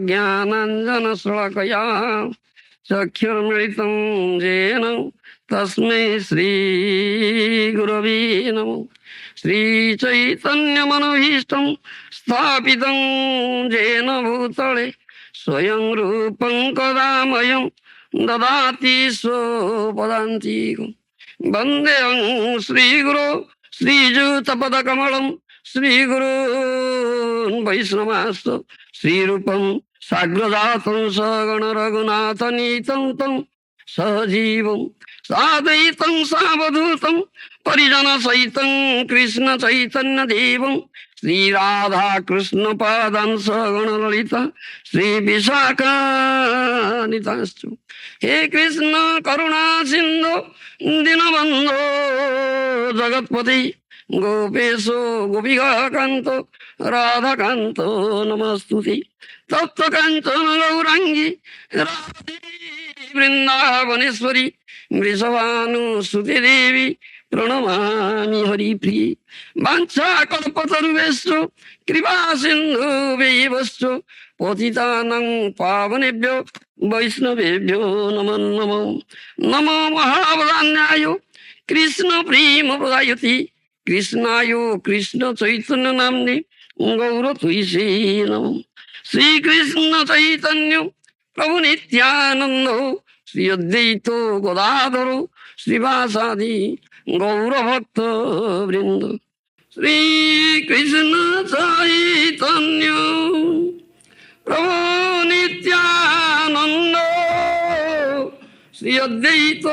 ज्ञानाञ्जनशलाकया चक्षुर्मिलितं येन तस्मै श्रीगुरवे नमः। श्रीचैतन्यमनोभीष्टं स्थापितं येन भूतले स्वयं रूपं कदा मह्यं ददाति स्वपदान्तिकम्। वन्देऽहं श्रीगुरो श्रीयुतपदकमलं श्रीगुरून् वैष्णवांश्च श्रीरूपं साग्रजातं सगण रघुनाथनीतं तं सहजीवं साद्वैतं सावधूतं परिजनसहितं कृष्ण चैतन्यदेवं श्रीराधा कृष्ण पादान् सगण ललिता श्रीविशाखान्वितांश्च। हे कृष्ण करुणा सिन्धु दीनबन्धो जगत्पति गोपेशो गोपिकान्त राधाकान्त नमस्तुते। तप्त काञ्चन गौराङ्गी राधे वृन्दावनेश्वरी वृषभानुसुते देवी प्रणमामि हरिप्रिये। वाञ्छाकल्पतरुभ्यश्च कृपा सिन्धुभ्यश्च पतितानां पावनेभ्यो वैष्णवेभ्यो नमो नमः। नमो महावदान्याय कृष्ण प्रेम प्रदायते कृष्णाय कृष्ण चैतन्य नाम्ने गौरतुष्ये नमः। श्री कृष्ण चैतन्य प्रभु नित्यानंद श्री अद्वैत गदाधर श्रीवासादि गौरभक्त वृंद। श्री कृष्ण चैतन्य प्रभु नित्यानंद श्री अद्वैत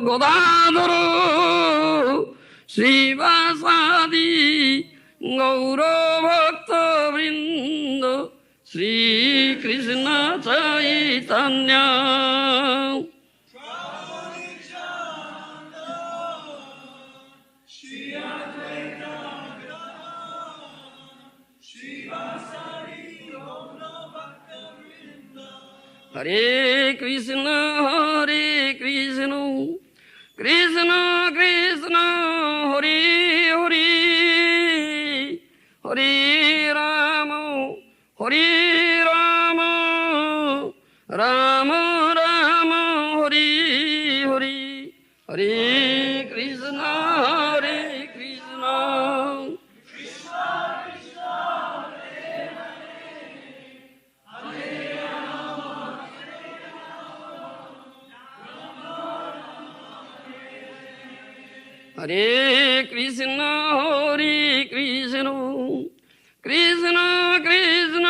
गदाधर श्रीवासादि गौरभक्त वृंद। श्री कृष्ण चैतन्य हरे कृष्ण कृष्ण कृष्ण हरे हरे हरे राम राम राम हरे हरे हरे कृष्ण हरे कृष्ण कृष्ण कृष्ण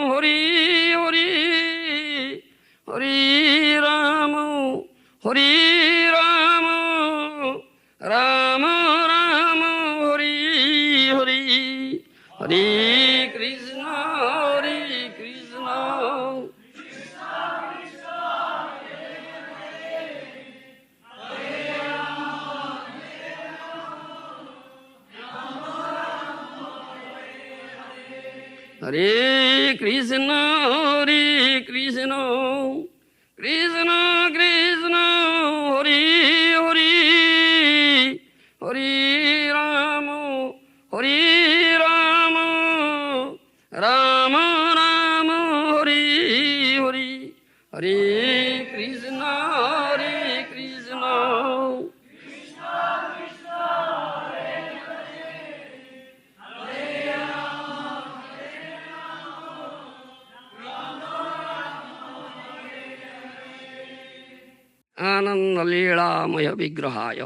हरे हरे हरे राम राम राम हरे हरे हरे कृष्ण हरे कृष्ण कृष्ण कृष्ण हरे हरे हरे राम राम राम हरे हरे हरे कृष्ण आनंद लीलामय विग्रहाय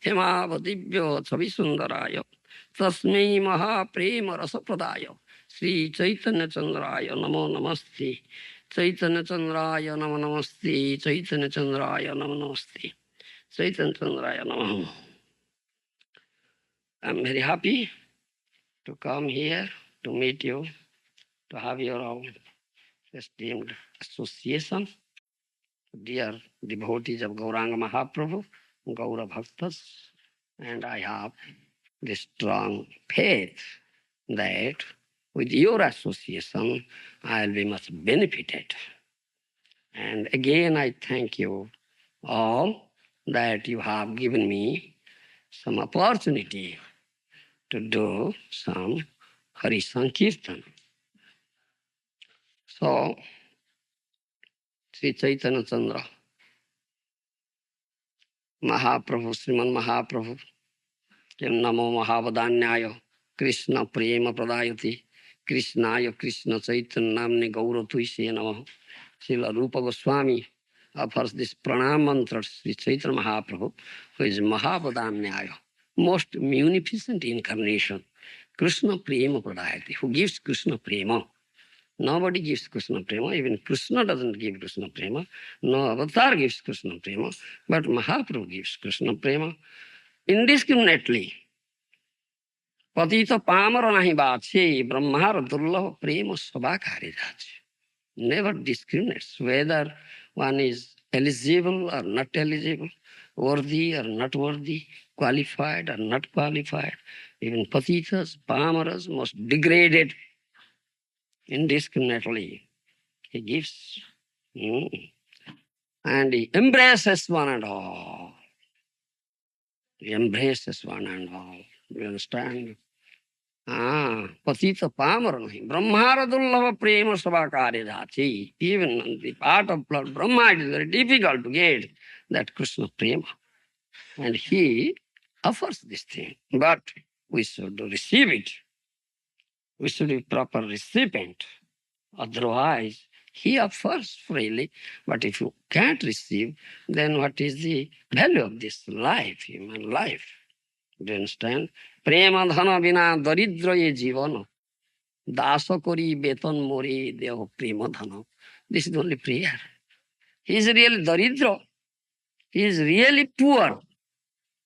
हेमावदिव्य छवि सुंदराय तस्मै महाप्रेम रसप्रदाय श्री चैतन्य चंद्राय नमो नमस्ते। चैतन्य चंद्राय नमो नमस्ते। चैतन्य चंद्राय नमो नमस्ते। चैतन्य चंद्राय नमः। I am very happy to come here to meet you, to have your own esteemed association. Dear devotees of Gauranga Mahaprabhu, Gaura Bhaktas, and I have the strong faith that with your association I will be much benefited. And again I thank you all that you have given me some opportunity to do some Hari Sankirtan. So, Sri Chaitanya Chandra, Mahaprabhu, Sriman Mahaprabhu, Kim Namo Mahavadanyaya, Krishna Prema Pradayati, Krishnaya Krishna Chaitanya Namne Gaura Tuise Namaha. Srila Rupa Goswami offers this pranam mantra to Sri Chaitanya Mahaprabhu, who is Mahavadanyaya, most munificent incarnation, Krishna Prema Pradayati, who gives Krishna Prema. Nobody gives Krishna Prema, even Krishna doesn't give Krishna Prema, no avatar gives Krishna Prema, but Mahaprabhu gives Krishna Prema indiscriminately. Patita pamara nahi bache, brahmara durlabha prema sabakari jache. Never discriminates whether one is eligible or not eligible, worthy or not worthy, qualified or not qualified. Even patitas, pamaras, most degraded indiscriminately. He gives. And he embraces one and all. He embraces one and all. You understand? Patita pamara nahi. Brahmara dullava prema sabakari dhachi. Even on the part of Lord Brahma, it is very difficult to get that Krishna prema. And he offers this thing. But we should receive it. We should be proper recipient. Otherwise, he offers freely, but if you can't receive, then what is the value of this life, human life? Do you understand? Prema dhana vina daridra ye jivana. Dasa kori beton mori deho prema dhana. This is only prayer. He is really daridra. He is really poor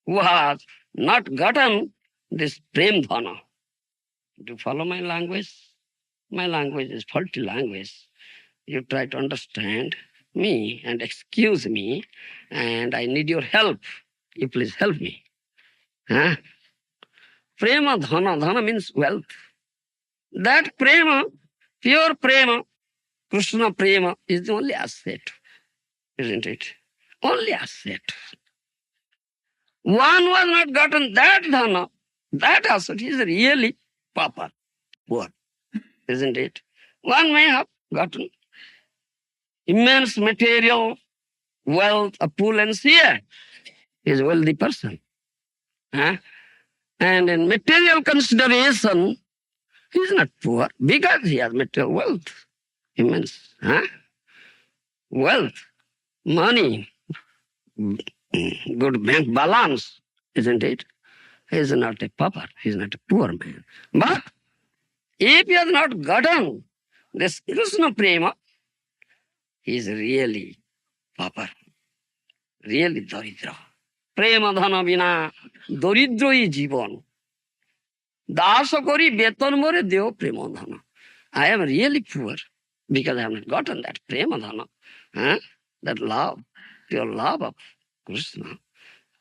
who has not gotten this prem dhana. Do you follow my language? My language is faulty language. You try to understand me and excuse me, and I need your help. You please help me. Huh? Prema dhana. Dhana means wealth. That prema, pure prema, Krishna prema, is the only asset, isn't it? Only asset. One who has not gotten that dhana, that asset is really pauper, poor, isn't it? One may have gotten immense material wealth, opulence here. He is a wealthy person. Huh? And in material consideration, he is not poor because he has material wealth, immense. Huh? Wealth, money, good bank balance, isn't it? He is not a pauper, he is not a poor man. But if he has not gotten this Krishna prema, he is really pauper, really daridra. Prema dhana vina daridroi jivan. Dasa kori beton more deo prema dhana. I am really poor because I have not gotten that prema dhana, that love, pure love of Krishna.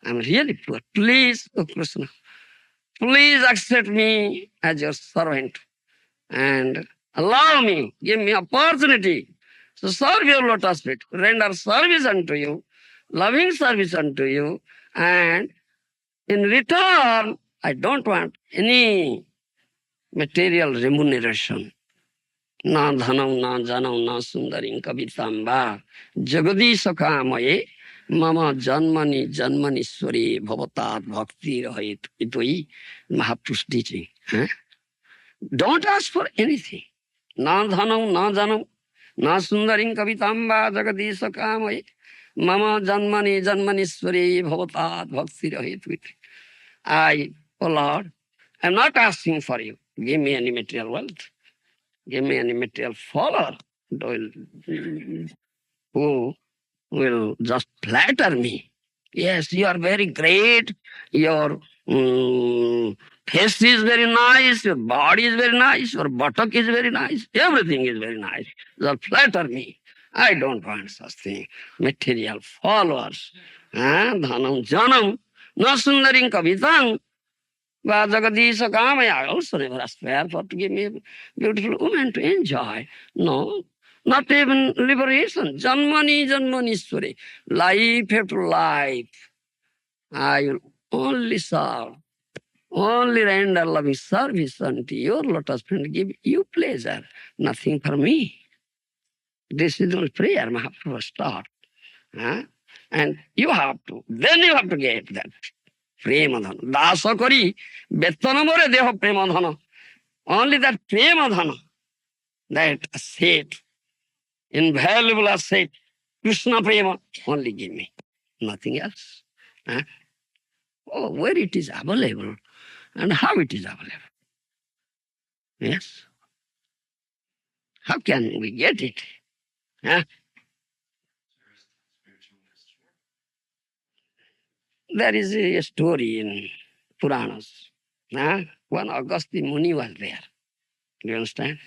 I am really poor. Please, oh Krishna, please accept me as your servant and allow me, give me opportunity to serve your lotus feet, render service unto you, loving service unto you, and in return, I don't want any material remuneration. Na dhanam, na janam, na sundarim kavitamba, jagadisha kamaye, mama janmani janmaniswari bhavatat bhakti rahit. Itoi Mahaprabhu's teaching. Don't ask for anything. Na dhanam, na janam, na sundarim kavitamba, jagadisha kamaye, mama janmani janmaniswari bhavatat bhakti rahit. Oh Lord, I'm not asking for you. Give me any material wealth. Give me any material follower who will just flatter me. Yes, you are very great. Your face is very nice. Your body is very nice. Your buttock is very nice. Everything is very nice. Just flatter me. I don't want such thing. Material followers. Dhanam janam. Na sundarim kavitang. Jagadisha Kamaya, I also never aspire for to give me a beautiful woman to enjoy. No, not even liberation. Janmani Janmaniswari. Life after life. I will only serve, only render loving service unto your lotus feet, give you pleasure, nothing for me. This is not prayer, Mahaprabhu start. Huh? And you have to get that Premadhana. Dasa kari, betana more deho Premadhana. Only that Premadhana, that asset, invaluable asset, Krishna Prema, only give me. Nothing else. Huh? Oh, where it is available and how it is available. Yes. How can we get it? Huh? There is a story in Puranas. Huh? One Agastya Muni was there. Do you understand?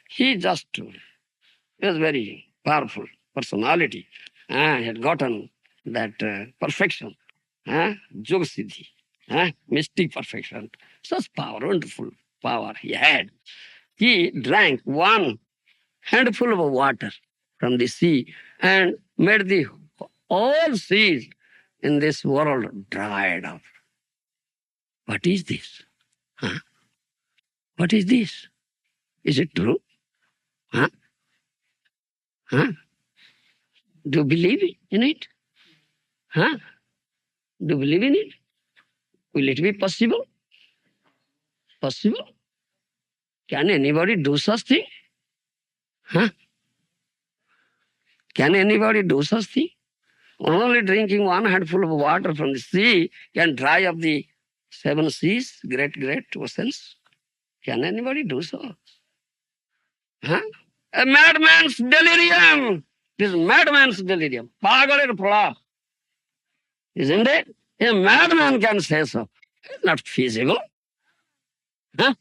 He was very powerful personality. He had gotten that perfection, Yoga Siddhi, mystic perfection. Such power, wonderful power he had. He drank one handful of water from the sea and made the all seas in this world dried up. What is this? Huh? What is this? Is it true? Huh? Huh? Do you believe in it? Huh? Do you believe in it? Will it be possible? Possible? Can anybody do such thing? Huh? Can anybody do such thing? Only drinking one handful of water from the sea can dry up the seven seas, great oceans. Can anybody do so? Huh? A madman's delirium. This madman's delirium. Pagaler pralap. Isn't it? A madman can say so. It's not feasible. Huh?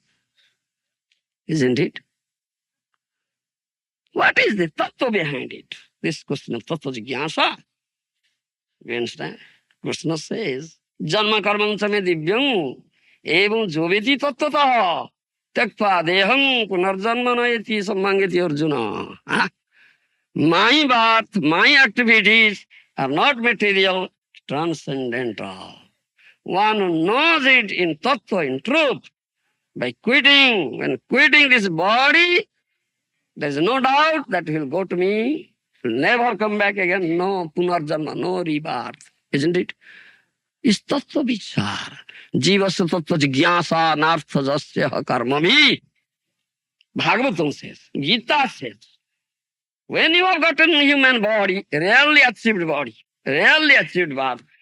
Isn't it? What is the tattva behind it? This question of tattva jigyasa. You understand? Krishna says, Janma karmam same divyam evam joveti tattvata tyakpa deham punarjanma nayati sammangeti Arjuna. My birth, my activities are not material, transcendental. One who knows it in tattva, in truth, by when quitting this body, there is no doubt that he will go to me, will never come back again, no punarjanma, no rebirth. Isn't it? Is tattva vichar. Jivasya tattva jigyasa nartha jasya karma bhi. Bhagavatam says, Gita says, when you have gotten a human body, rarely achieved birth,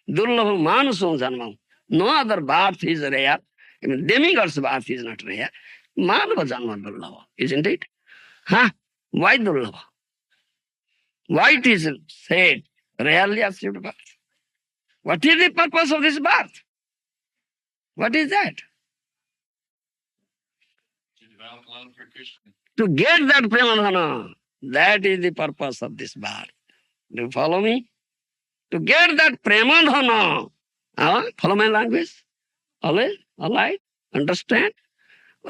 durlabham manusam janmam, no other birth is rare, even demigod's birth is not rare, manava janma durlabha, isn't it? Huh? Why durlabha? Why it is said, rarely achieved birth? What is the purpose of this birth? What is that? To get that Premadhana, that is the purpose of this birth. Do you follow me? To get that Premadhana, follow my language? All right? Understand?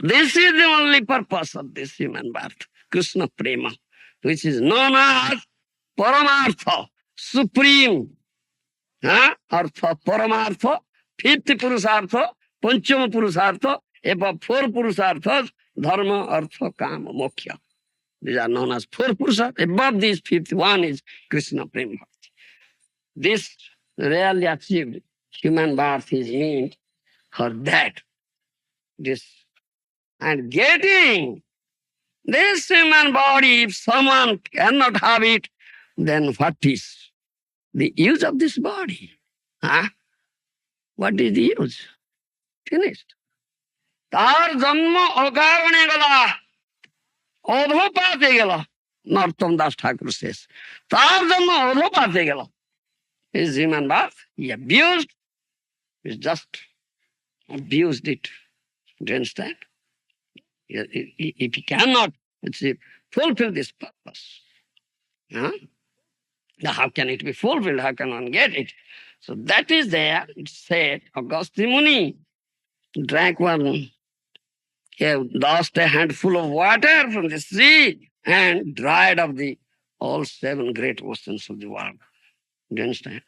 This is the only purpose of this human birth, Krishna Prema, which is known as Paramartha, supreme. Artha, Paramartha, fifth Purusartha, Panchama Purusartha, above four Purusarthas, Dharma, Artha, Kama, Moksha. These are known as four Purusarthas. Above these fifth one is Krishna Prema. This rarely achieved human birth is meant for that. And getting this human body, if someone cannot have it, then what is the use of this body? What is the use? Finished. Tar janma akarane gala, odhopate gala. Narottam Das Thakur says, Tar janma odhopate gala. His human birth, he abused, he just abused it. Do you understand? If he cannot fulfill this purpose, now how can it be fulfilled? How can one get it? So that is there. It said, Agastya Muni drank one, he lost a handful of water from the sea and dried up all seven great oceans of the world. Do you understand?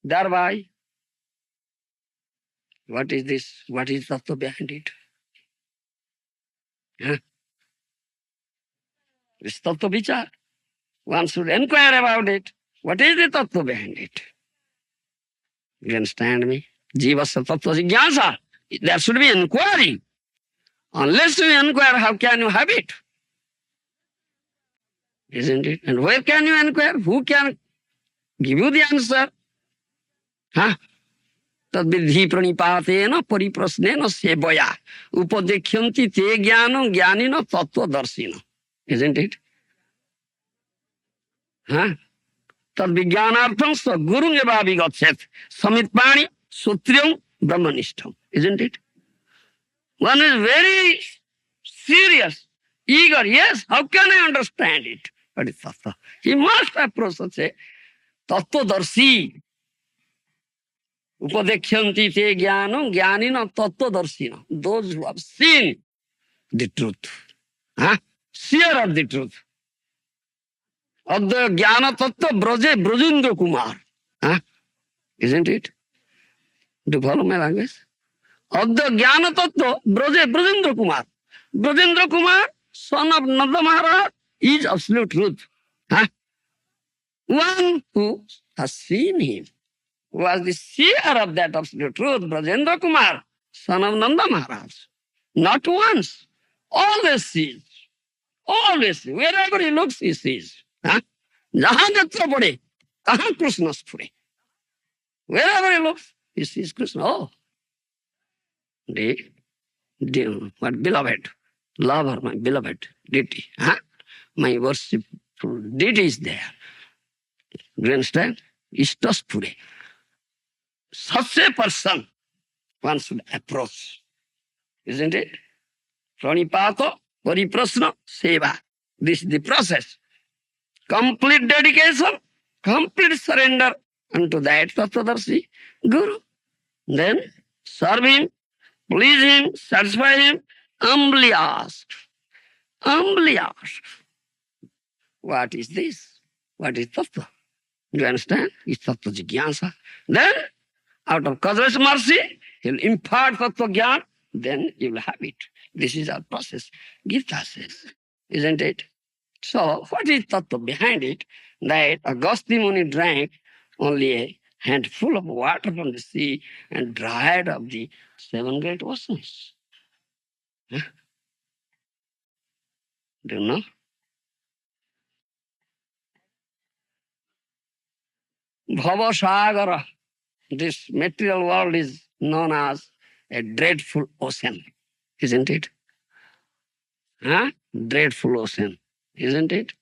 Thereby, what is this? What is the tattva behind it? This tattva vichar. One should inquire about it. What is the tattva behind it? You understand me? Jivasya tattva jigyasa. There should be inquiry. Unless you inquire, how can you have it? Isn't it? And where can you inquire? Who can give you the answer? Huh? तद्विधि प्रणिपातेन परिप्रश्नेन सेवया उपदेक्ष्यन्ति ते ज्ञानं ज्ञानिनः तत्त्वदर्शिनः. Isn't it? Huh? तद्विज्ञानार्थं सद्गुरुं एवाभिगच्छेत् समित्पाणि सूत्र्यं ब्रह्मनिष्ठम्. Isn't it? One is very serious, eager. Yes, how can I understand it? But it's tattva. He must approach such a tattvadarshi. Upadekshyanti te jnanam jnanina tattvadarshina. Those who have seen the truth. Huh? Seer of the truth. Adya jnana tattva braje brajendra kumar. Huh? Isn't it? Do you follow my language? Adya jnana tattva braje brajendra kumar. Brajendra Kumar, son of Nanda Maharaj, is absolute truth. Huh? One who has seen him, who was the seer of that absolute truth, Brajendra Kumar, son of Nanda Maharaj. Not once, always sees. Always sees. Wherever he looks, he sees. Huh? Jahan jatra pade, tahan Krishna spure. Wherever he looks, he sees Krishna. Oh, what beloved, lover, my beloved deity. Huh? My worshipful deity is there. Do you understand? Ishtaspure. Such a person one should approach. Isn't it? Pranipato, pariprasna, seva. This is the process. Complete dedication, complete surrender unto that Tattvadarshi Guru. Then serve him, please him, satisfy him, humbly ask. Humbly ask. What is this? What is Tattva? Do you understand? It's Tattva Jigyasa. Then, out of God's mercy, he'll impart Tattva Jnana, then you'll have it. This is our process. Gita says, isn't it? So, what is Tattva behind it? That Agastya Muni drank only a handful of water from the sea and dried up the 7 great oceans. Huh? Do you know? Bhavasagara. This material world is known as a dreadful ocean, isn't it? Huh? Dreadful ocean, isn't it?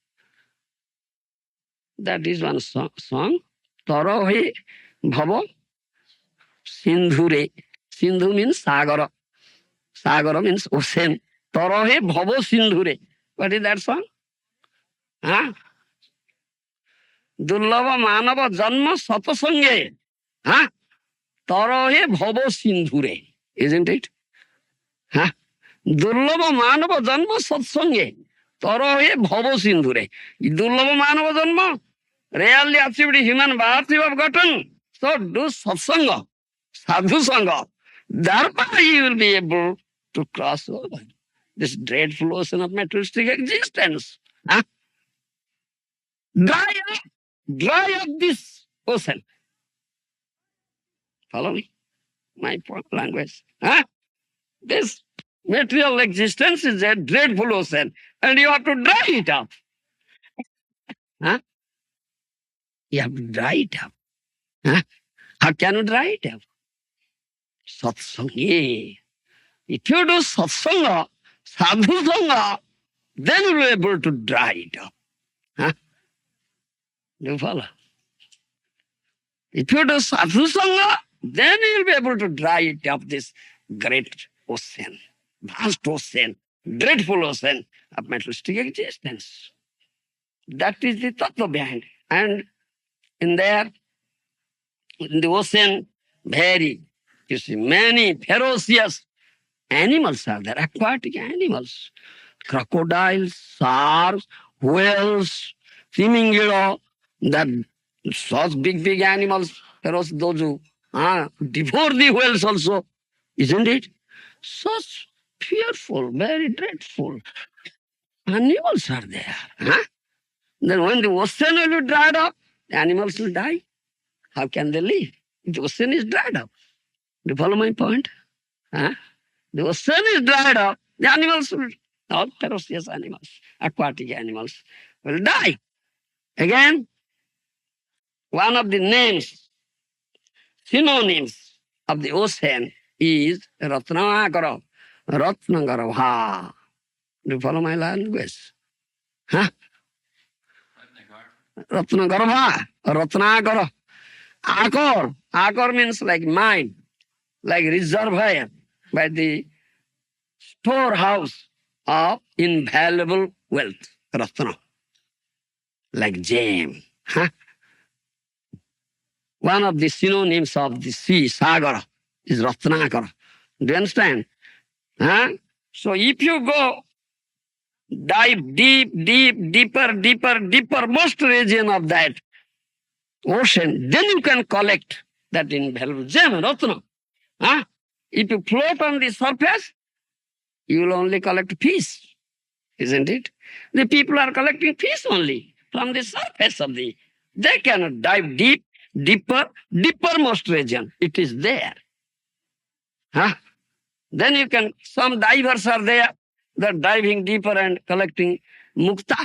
That is one song. Taro he bhava sindhure. Sindhu means sagara. Sagara means ocean. Taro he bhava sindhure. What is that song? Huh? Durlava manava janma satasange. Huh? Taro he bhava sindhure. Isn't it? Huh? Durlava manava janma satsange. Taro he bhava sindhure. Durlava manava janma. Rarely achieved human birth you have gotten. So do satsanga, sadhu sangha. Thereby you will be able to cross over this dreadful ocean of materialistic existence. Huh? Dry up this ocean. Follow me? My language. Huh? This material existence is a dreadful ocean, and you have to dry it up. Huh? You have to dry it up. Huh? How can you dry it up? Satsanga. If you do satsanga, sadhu sangha, then you will be able to dry it up. Huh? Do you follow? If you do sadhu sangha, then you will be able to dry it up, this great ocean, vast ocean, dreadful ocean of materialistic existence. That is the tattva behind it. And in there, in the ocean, you see, many ferocious animals are there, aquatic animals. Crocodiles, sharks, whales, timingiro, that such big animals, ferocious, those who devour the whales also, isn't it? Such fearful, very dreadful animals are there. Huh? Then when the ocean will be dried up, the animals will die. How can they live? The ocean is dried up. Do you follow my point? Huh? The ocean is dried up, the animals will, all ferocious animals, aquatic animals, will die. Again, one of the names, synonyms of the ocean is Ratnagara. Ratnagara. Do you follow my language? Huh? Ratnagara. Ratnagara. Akar. Akar means like mine, like reservoir, by the storehouse of invaluable wealth. Ratna. Like gem. Huh? One of the synonyms of the sea, Sagara, is Ratnagara. Do you understand? Huh? So if you go dive deeper, most region of that ocean, then you can collect that invaluable gem, Ratna. Huh? If you float on the surface, you will only collect fish, isn't it? The people are collecting fish only from the surface of the. They cannot dive deepermost region. It is there. Huh? Then you can, some divers are there, they're diving deeper and collecting mukta.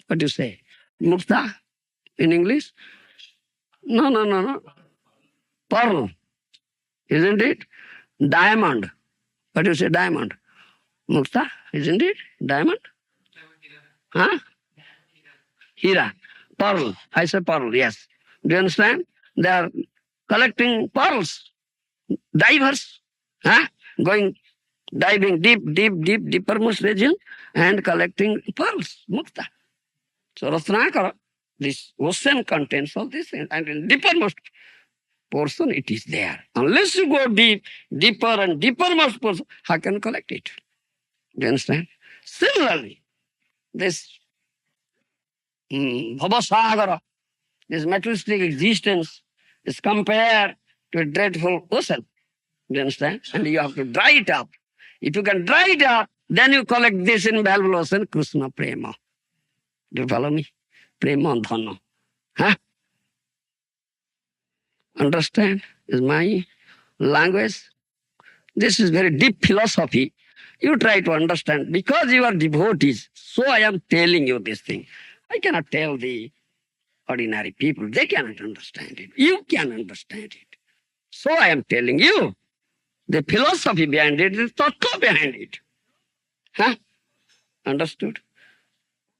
What do you say? Mukta in English? No. Pearl, isn't it? Diamond. What do you say, diamond? Mukta, isn't it? Diamond? Huh? Hira. Pearl. I say pearl, yes. Do you understand? They are collecting pearls. Divers. Huh? Going, diving deepermost region and collecting pearls, mukta. So Ratnakara, this ocean contains all this, and in deepermost portion it is there. Unless you go deeper and deepermost portion, how can you collect it? Do you understand? Similarly, this Bhavasagara, this materialistic existence is compared to a dreadful ocean. Do you understand? And you have to dry it up. If you can dry it up, then you collect this invaluable ocean, Krishna Prema. Do you follow me? Prema Dhana. Huh? Understand? Is my language? This is very deep philosophy. You try to understand. Because you are devotees, so I am telling you this thing. I cannot tell the ordinary people. They cannot understand it. You can understand it. So I am telling you. The philosophy behind it, the tattva behind it. Huh? Understood?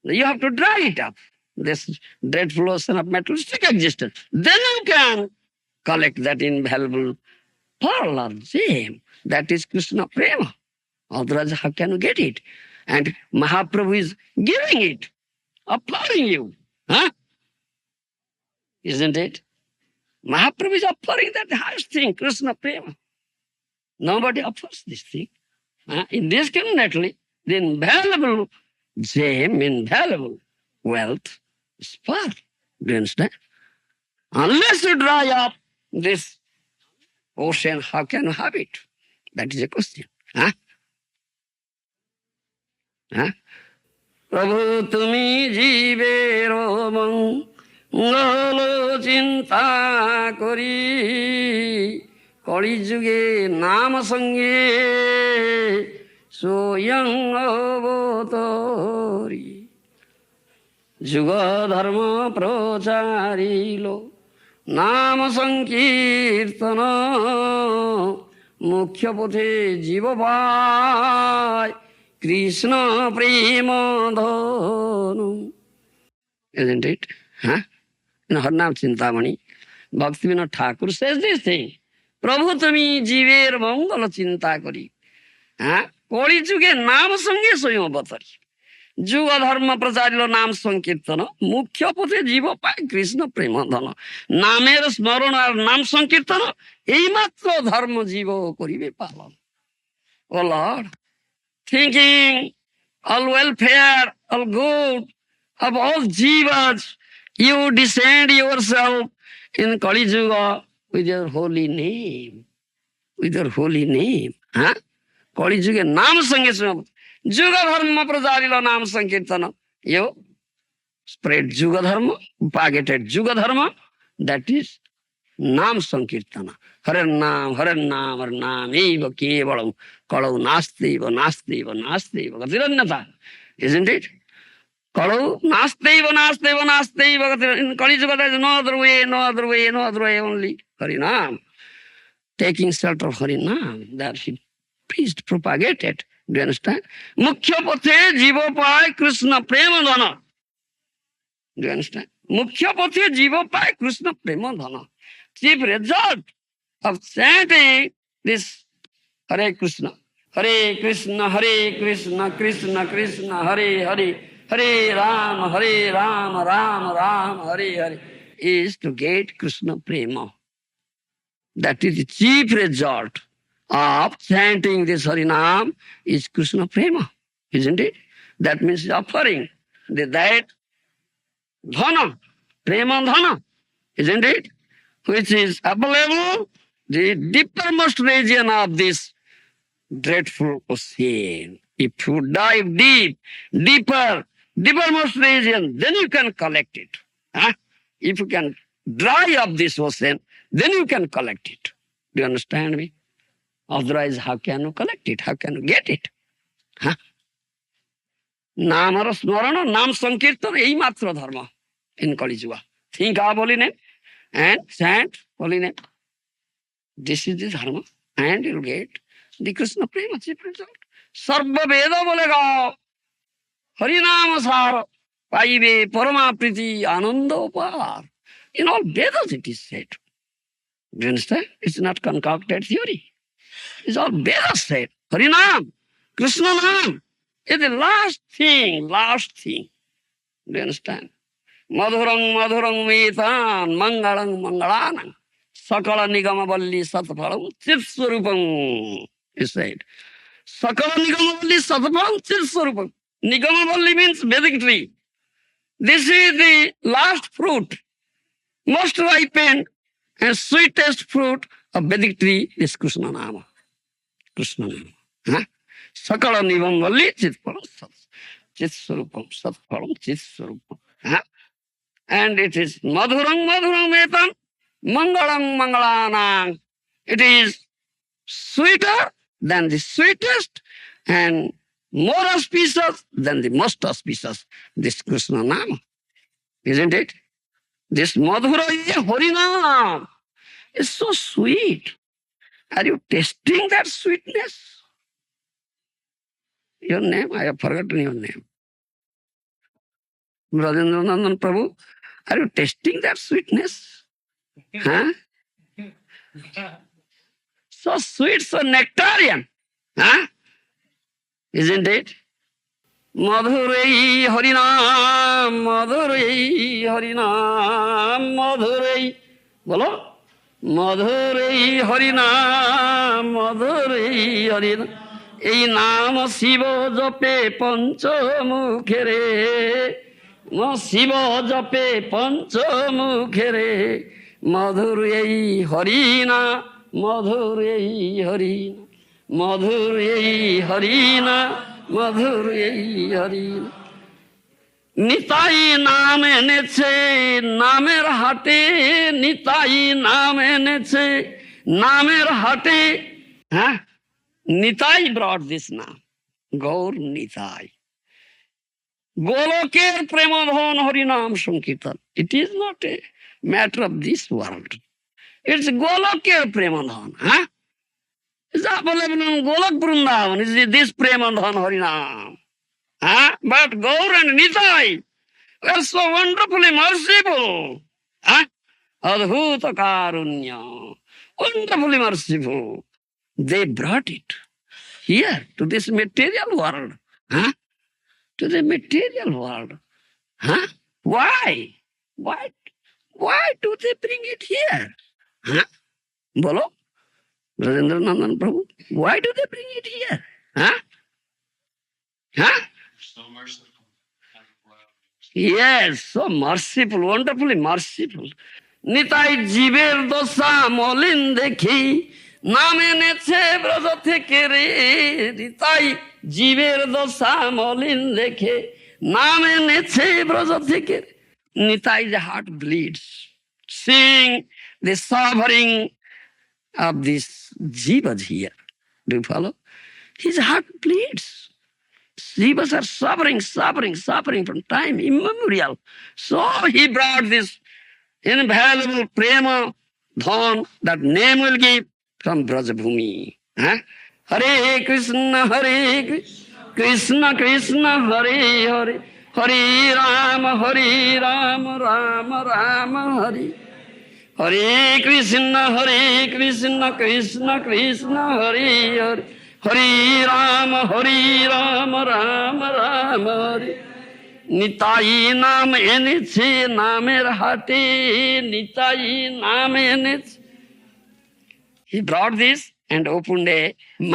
You have to dry it up, this dreadful ocean of materialistic existence. Then you can collect that invaluable pearl or gem. That is Krishna Prema. Otherwise, how can you get it? And Mahaprabhu is giving it, offering you. Huh? Isn't it? Mahaprabhu is offering that highest thing, Krishna Prema. Nobody offers this thing. Indiscriminately, the invaluable gem, invaluable wealth is pearl. Do you understand? Unless you dry up this ocean, how can you have it? That is a question. Huh? Huh? Prabhu tumi jivero mangalo chinta kori Kali Juge Nama Sangye Soyang Avatori Juga Dharma Pracharilo Nama Sankirtana Mukhya Pothe Jiva Bhai Krishna Prema Dhanu. Isn't it? Huh? In her name Chintamani, Bhaktivinoda Thakur says this thing. প্রভু তুমি জীবের মঙ্গল চিন্তা করি হ্যাঁ কলি যুগে নাম সঙ্গে স্বয়ং অবতারি যুগ ধর্ম প্রচারিল নাম সংকীর্তন মুখ্য পথে জীব পায় কৃষ্ণ প্রেম ধন নামের স্মরণ আর নাম সংকীর্তন এইমাত্র ধর্ম জীব করিবে পালন ও Lord thinking all welfare all good of all jivas you descend yourself in Kali Yuga with your holy name. With your holy name. Huh? Kali Yuga Nam Sankirtana. Yuga Dharma Prajarila Nam Sankirtana. You spread Juga Dharma, propagated Juga Dharma, that is Nam Sankirtana. Hare Nam, Hare Nam, Hare Nam, Eva Kevalam, Kalau Nastiva, Nastiva, Nastiva, Gatiranyata, isn't it? Kalau Nastiva, Nastiva, Nastiva, in Kali Yuga there is no other way, no other way, no other way, only Harinam. Taking shelter of Harinam, that he preached, propagated. Do you understand? Mukhya pathe jiva pai Krishna prema dhana. Do you understand? Mukhya pathe jiva pai Krishna prema dhana. Chief result of chanting this Hare Krishna, Hare Krishna, Hare Krishna, Krishna Krishna, Hare Hare, Hare Rama, Rama Rama, Hare Hare, is to get Krishna prema. That is the chief result of chanting this Harinam is Krishna prema, isn't it? That means offering that dhana, prema dhana, isn't it? Which is available, the deepermost region of this dreadful ocean. If you dive deepermost region, then you can collect it. Huh? If you can dry up this ocean, then you can collect it. Do you understand me? Otherwise, how can you collect it? How can you get it? Huh? Namara Smarana, Nam Sankirtan, ei matra dharma in Kali Yuga. Think of holy name and chant holy name. This is the dharma, and you'll get the Krishna prema chief result. Sarva Veda bolega, Harinama sar, paive parama priti ananda upar. In all Vedas it is said. Do you understand? It's not concocted theory. It's all Vedas said. Harinam, Krishna Nam is the last thing. Do you understand? Madhurang madhurang metan, mangalang mangalanang, sakala nigamavalli satpalam chitswarupam, he said. Sakala nigamavalli satpalam chitswarupam. Nigamavalli means Vedic tree. This is the last fruit, most ripened and sweetest fruit of Vedic tree is Krishna Nama. Krishna Nama. Huh? Sakala nigamavalli chitpalam chitswarupam satpalam chitswarupam. Huh? And it is madhurang madhurang metam, mangalang mangalanang. It is sweeter than the sweetest and more auspicious than the most auspicious. This Krishna Nama, isn't it? This madhura Harinam is so sweet. Are you tasting that sweetness? Your name? I have forgotten your name. Rajendra Nandan Prabhu, are you tasting that sweetness? Huh? So sweet, so nectarian. Huh? Isn't it? Madhurei Harinam, Madhurei Harinam, Madhurei. Bolo? Madhurei Harinam, Madhurei Harinam. এই নাম শিব জপে পঞ্চমুখেরে, শিব জপে পঞ্চমুখেরে, মধুর এই হরিনা, মধুর এই হরিনা, মধুর এই হরিনা, মধুর এই হরিনা। নিতাই নাম এনেছে নামের হাটে, নিতাই নাম এনেছে নামের হাটে। হ্যাঁ, Nitai brought this name, Gaur Nitai. Goloker Premadhan Harinam Sankirtan. It is not a matter of this world. It's Goloker Premadhan. Huh? It's available in Golok Vrindavan. Is this Premadhan Harinam? Huh? But Gaur and Nitai were so wonderfully merciful. Huh? Adhuta Karunya. Wonderfully merciful. They brought it here to this material world. Huh? To the material world. Huh? Why? Why do they bring it here? Huh? Bolo? Rajendra Nandan Prabhu, why do they bring it here? Huh? Huh? So merciful. Yes, so merciful, wonderfully merciful. Nitai jiber dosa molin dekhi, নাম এনেছে ব্রজ থেকে রে, তাই জীবের দশা মলিন দেখে নাম এনেছে ব্রজ থেকে। Nitai's heart bleeds, seeing the suffering of these jivas here. Do you follow? His heart bleeds. Jivas are suffering from time immemorial. So he brought this invaluable prema dhan, that name will give from Brajabhumi. Huh? Hare Krishna, Krishna Krishna, Hare Hare, Hare Rama, Rama Rama, Hare. Hare Krishna, Krishna Krishna, Hare Hare, Hare Rama, Rama Rama, Hare. Nitai নাম এনেছে নামের হাটে, নিতাই নাম এনেছে। He brought this and opened a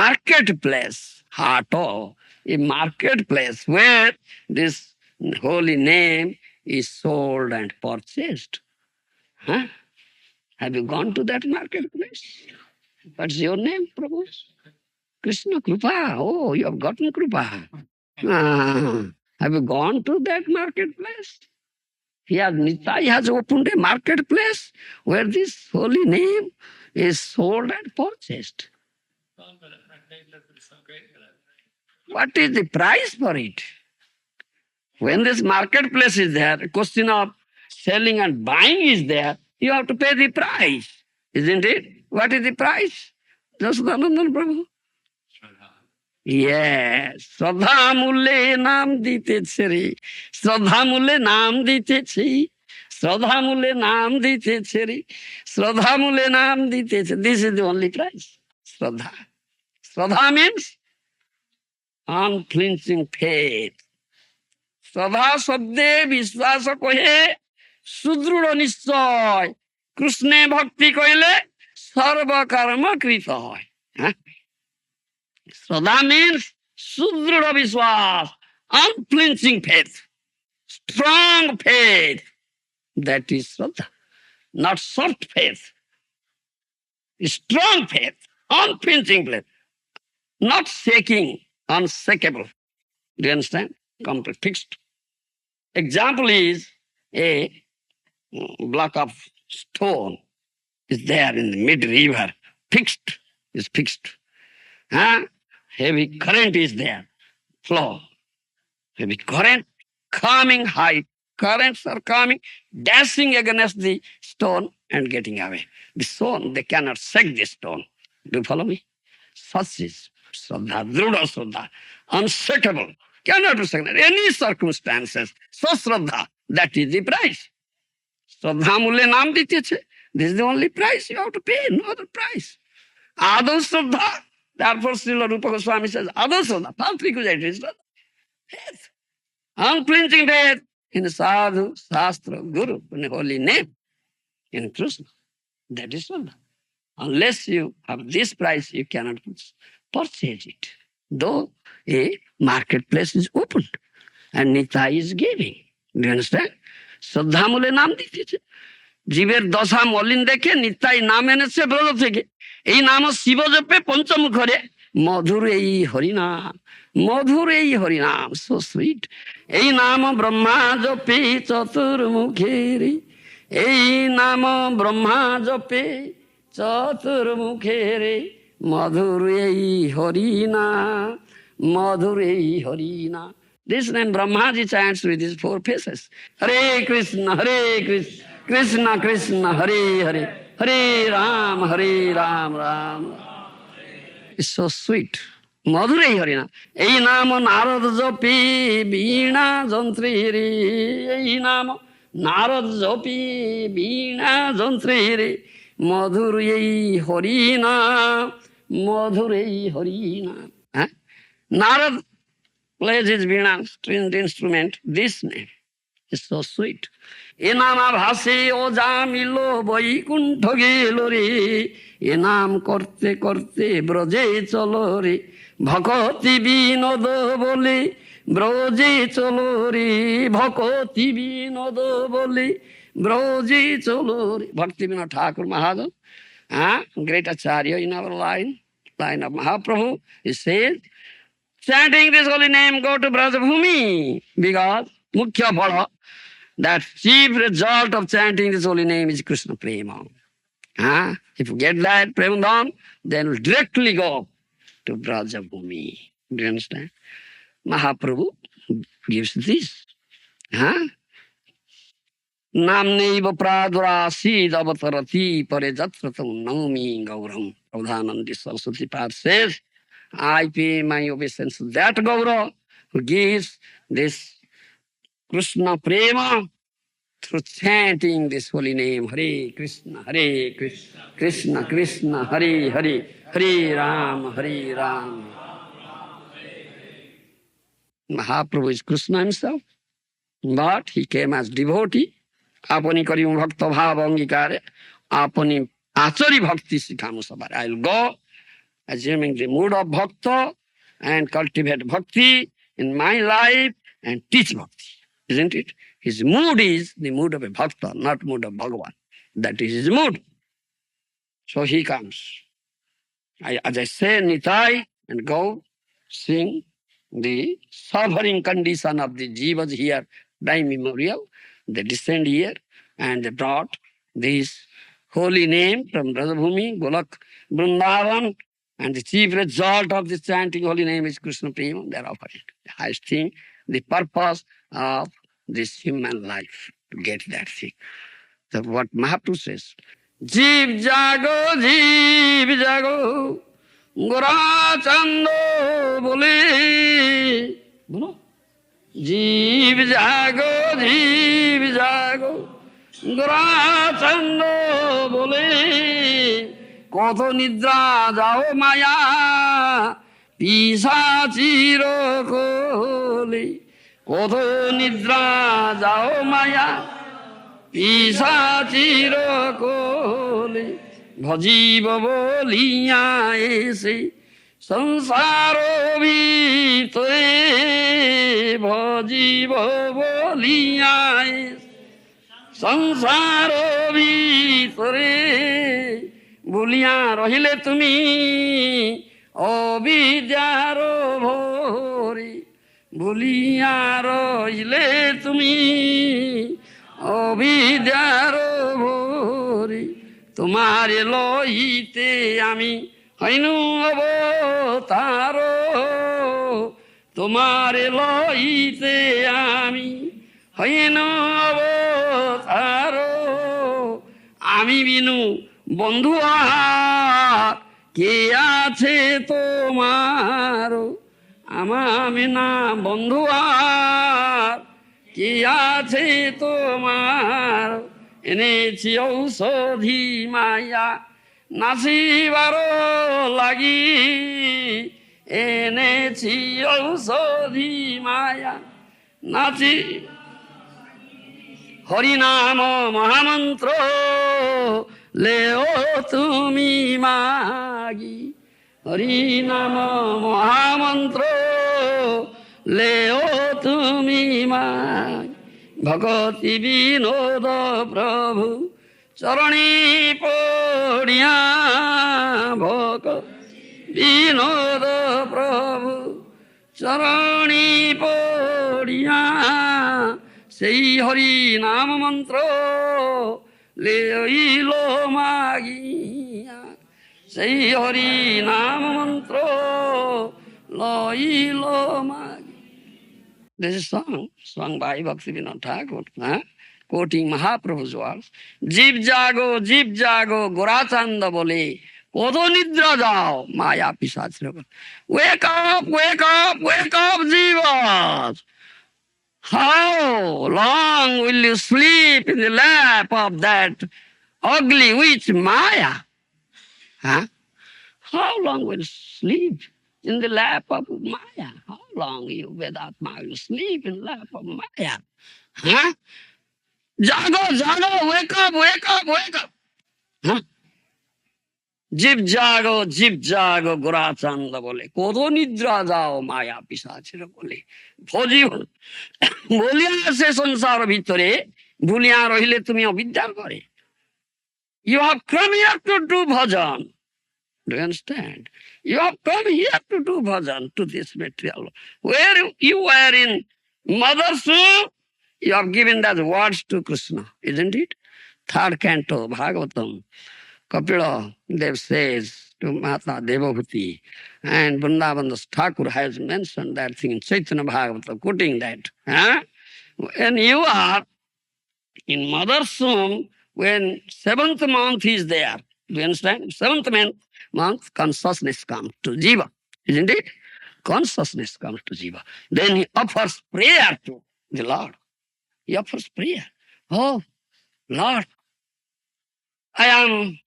marketplace, hato, a marketplace where this holy name is sold and purchased. Huh? Have you gone to that marketplace? What's your name, Prabhu? Krishna Krupa. Oh, you have gotten Krupa. Have you gone to that marketplace? Nitai has opened a marketplace where this holy name is sold and purchased. What is the price for it? When this marketplace is there, a question of selling and buying is there, you have to pay the price, isn't it? What is the price? Jasodanandan Prabhu. Yes, শ্রদ্ধা মূল্যে নাম দিতেছে রে, শ্রদ্ধা মূল্যে নাম দিতেছি, শ্রদ্ধা মূল্যে নাম দিতেছে রে, শ্রদ্ধা মূল্যে নাম দিতেছে। This is the only price. Shraddha. Shraddha means unflinching faith. শ্রদ্ধা শব্দে বিশ্বাস কহে সুদৃঢ় নিশ্চয়, কৃষ্ণে ভক্তি কইলে সর্বকর্ম কৃত হয়। Shraddha means sudrudha viswas, unflinching faith, strong faith. That is Shraddha, not soft faith. Strong faith, unflinching faith, not shaking, unshakable. Do you understand? Complete, fixed. Example is a block of stone is there in the mid-river, fixed, is fixed. Heavy current is there, flow. Heavy current coming, high currents are coming, dashing against the stone and getting away. The stone, they cannot shake the stone. Do you follow me? Such is Shraddha, Drudha Shraddha, unshakable, cannot be shaken in any circumstances. So Shraddha, that is the price. Shraddha Mulya Nam Dityeche, this is the only price you have to pay, no other price. Adau Shraddha, therefore Srila Rupa Goswami says, Adau Shraddha, Tantric is faith, unflinching faith in Sadhu, Shastra, Guru, in the holy name, in Krishna. That is Shraddha. Unless you have this price, you cannot purchase it. Though a marketplace is opened and Nitai is giving. Do you understand? Shraddha Mule Nam Dityeche. জীবের দশা মলিন দেখে নিতাই নাম এনেছে ব্রজ থেকে। এই নাম শিব জপে পঞ্চমুখরে, মধুর এই হরিনাম, মধুর এই হরিনাম, সো সুইট। এই নাম ব্রহ্মা জপে চতুর্মুখেরি, এই নাম ব্রহ্মা জপে চতুর্মুখেরে, মধুর এই হরিনাম, মধুর এই হরিনাম। This name Brahmaji chants with his four faces. Hare Krishna, Krishna Krishna, Hare Hare, Hare Ram, Ram Ram. It's so sweet. মধুরে হরিনাম। এই নাম নারদ জপি বীণা যন্ত্রে রে, এই নাম নারদ জপি বীণা যন্ত্রে রে, মধুর এই হরিনাম, মধুর এই হরিনাম। Narad plays his veena, stringed instrument. This name is so sweet. এ নাম ভাসে ও জামিল বৈকুণ্ঠ গেল রে, এ নাম করতে করতে ব্রজে চলো রে, ভকতি বিনোদ বলে ব্রজে চলো রে, ভকতি বিনোদ বলে ব্রজে চলো রে। Bhakti Vinod Thakur Mahajan, great acharya in our line of Mahaprabhu, he says, chanting this holy name, go to Brajabhumi, because Mukhya Phala, that chief result of chanting this holy name is Krishna Prema. If you get that Premadhan, then we'll directly go to Brajabhumi. Do you understand? Mahaprabhu gives this. Namneva pradurasid avatarati parejatratam naumi gauram. Pradhanandi Saraswati Pad says, I pay my obeisance to that Gaura who gives this Krishna Prema through chanting this holy name, Hare Krishna, Krishna Krishna, Hare Hare, Hare Ram, Hare Ram. Mahaprabhu is Krishna himself, but he came as devotee. Apani karimu bhakta bhava angikare, apani achari bhakti sikhamu sabar. I'll go assuming the mood of bhakta and cultivate bhakti in my life and teach bhakti. Isn't it? His mood is the mood of a bhakta, not mood of Bhagavan. That is his mood. So he comes. As I say, Nitai and go sing the suffering condition of the jivas here, time immemorial. They descend here and they brought this holy name from Brajabhumi, Golak, Vrindavan, and the chief result of this chanting holy name is Krishna Prema. They are offering. I think the purpose of this human life to get that thing. So what Mahaprabhu says, Jeev jago, Gora Chando bole. Bolo. Jeev jago, Gora Chando bole. কত নিদ্রা যাও মায়া পিশাচির কোলে কত নিদ্রা যাও মায়া পিশাচির কোলে ভজিব বলিয়া এসে সংসার ভিতরে ভজিব বলিয়া এসে সংসার ভিতরে বলিয়া রহিলে তুমি অবিদ্যার ভরে বলিয়া রহিলে তুমি অবিদ্যার ভরে তোমার লইতে আমি হইনু অবতার তোমার লইতে আমি হইনু অবতার আমি বিনু বন্ধু আর কে আছে তোমার আমি না বন্ধু আর কে আছে তোমার এনেছি ঔষধি মায়া নাচিবার লাগি এনেছি ঔষধি মায়া নাচি হরিনাম মহামন্ত্র লেও তুমি মাগি হরিনাম মহামন্ত্র লেও তুমি মাগি ভগতি বিনোদ প্রভু চরণী পড়িয়া ভগ বিনোদ প্রভু চরণী পড়িয়া সেই হরি নাম মন্ত্র লইল মাগিয়া সেই হরি নাম মন্ত্র লইল মাগি। This is sung by Bhaktivinoda Thakur, quoting Mahaprabhu's words. জীব জাগো গোরাচান্দা বলে কত নিদ্রা যাও মায়া পিশাচের কোলে। Wake up, jivas! How long will you sleep in the lap of that ugly witch Maya? How long will you sleep in the lap of Maya? How long you Vedatma will sleep in the lap of Maya? Jago, wake up. জীব জাগো গোরাচান্দা বলে কত নিদ্রা যাও মায়া পিশাচের কোলে ভজিব বলিয়া সে সংসার ভিতরে ভুলিয়া রহিলে তুমি অবিদ্যার করে। You have come here to do bhajan. Do you understand? You have come here to do bhajan to this material. Where you were in mother's womb, you have given that words to Krishna, isn't it? Third canto, Bhagavatam. Kapila Dev says to Mata Devabhuti, and Vrindavandas Thakur has mentioned that thing in Chaitanya Bhagavata, quoting that. Huh? When you are in mother's womb, when seventh month is there, do you understand? Seventh month, consciousness comes to Jiva, isn't it? Consciousness comes to Jiva. Then he offers prayer to the Lord. He offers prayer. Oh, Lord, I am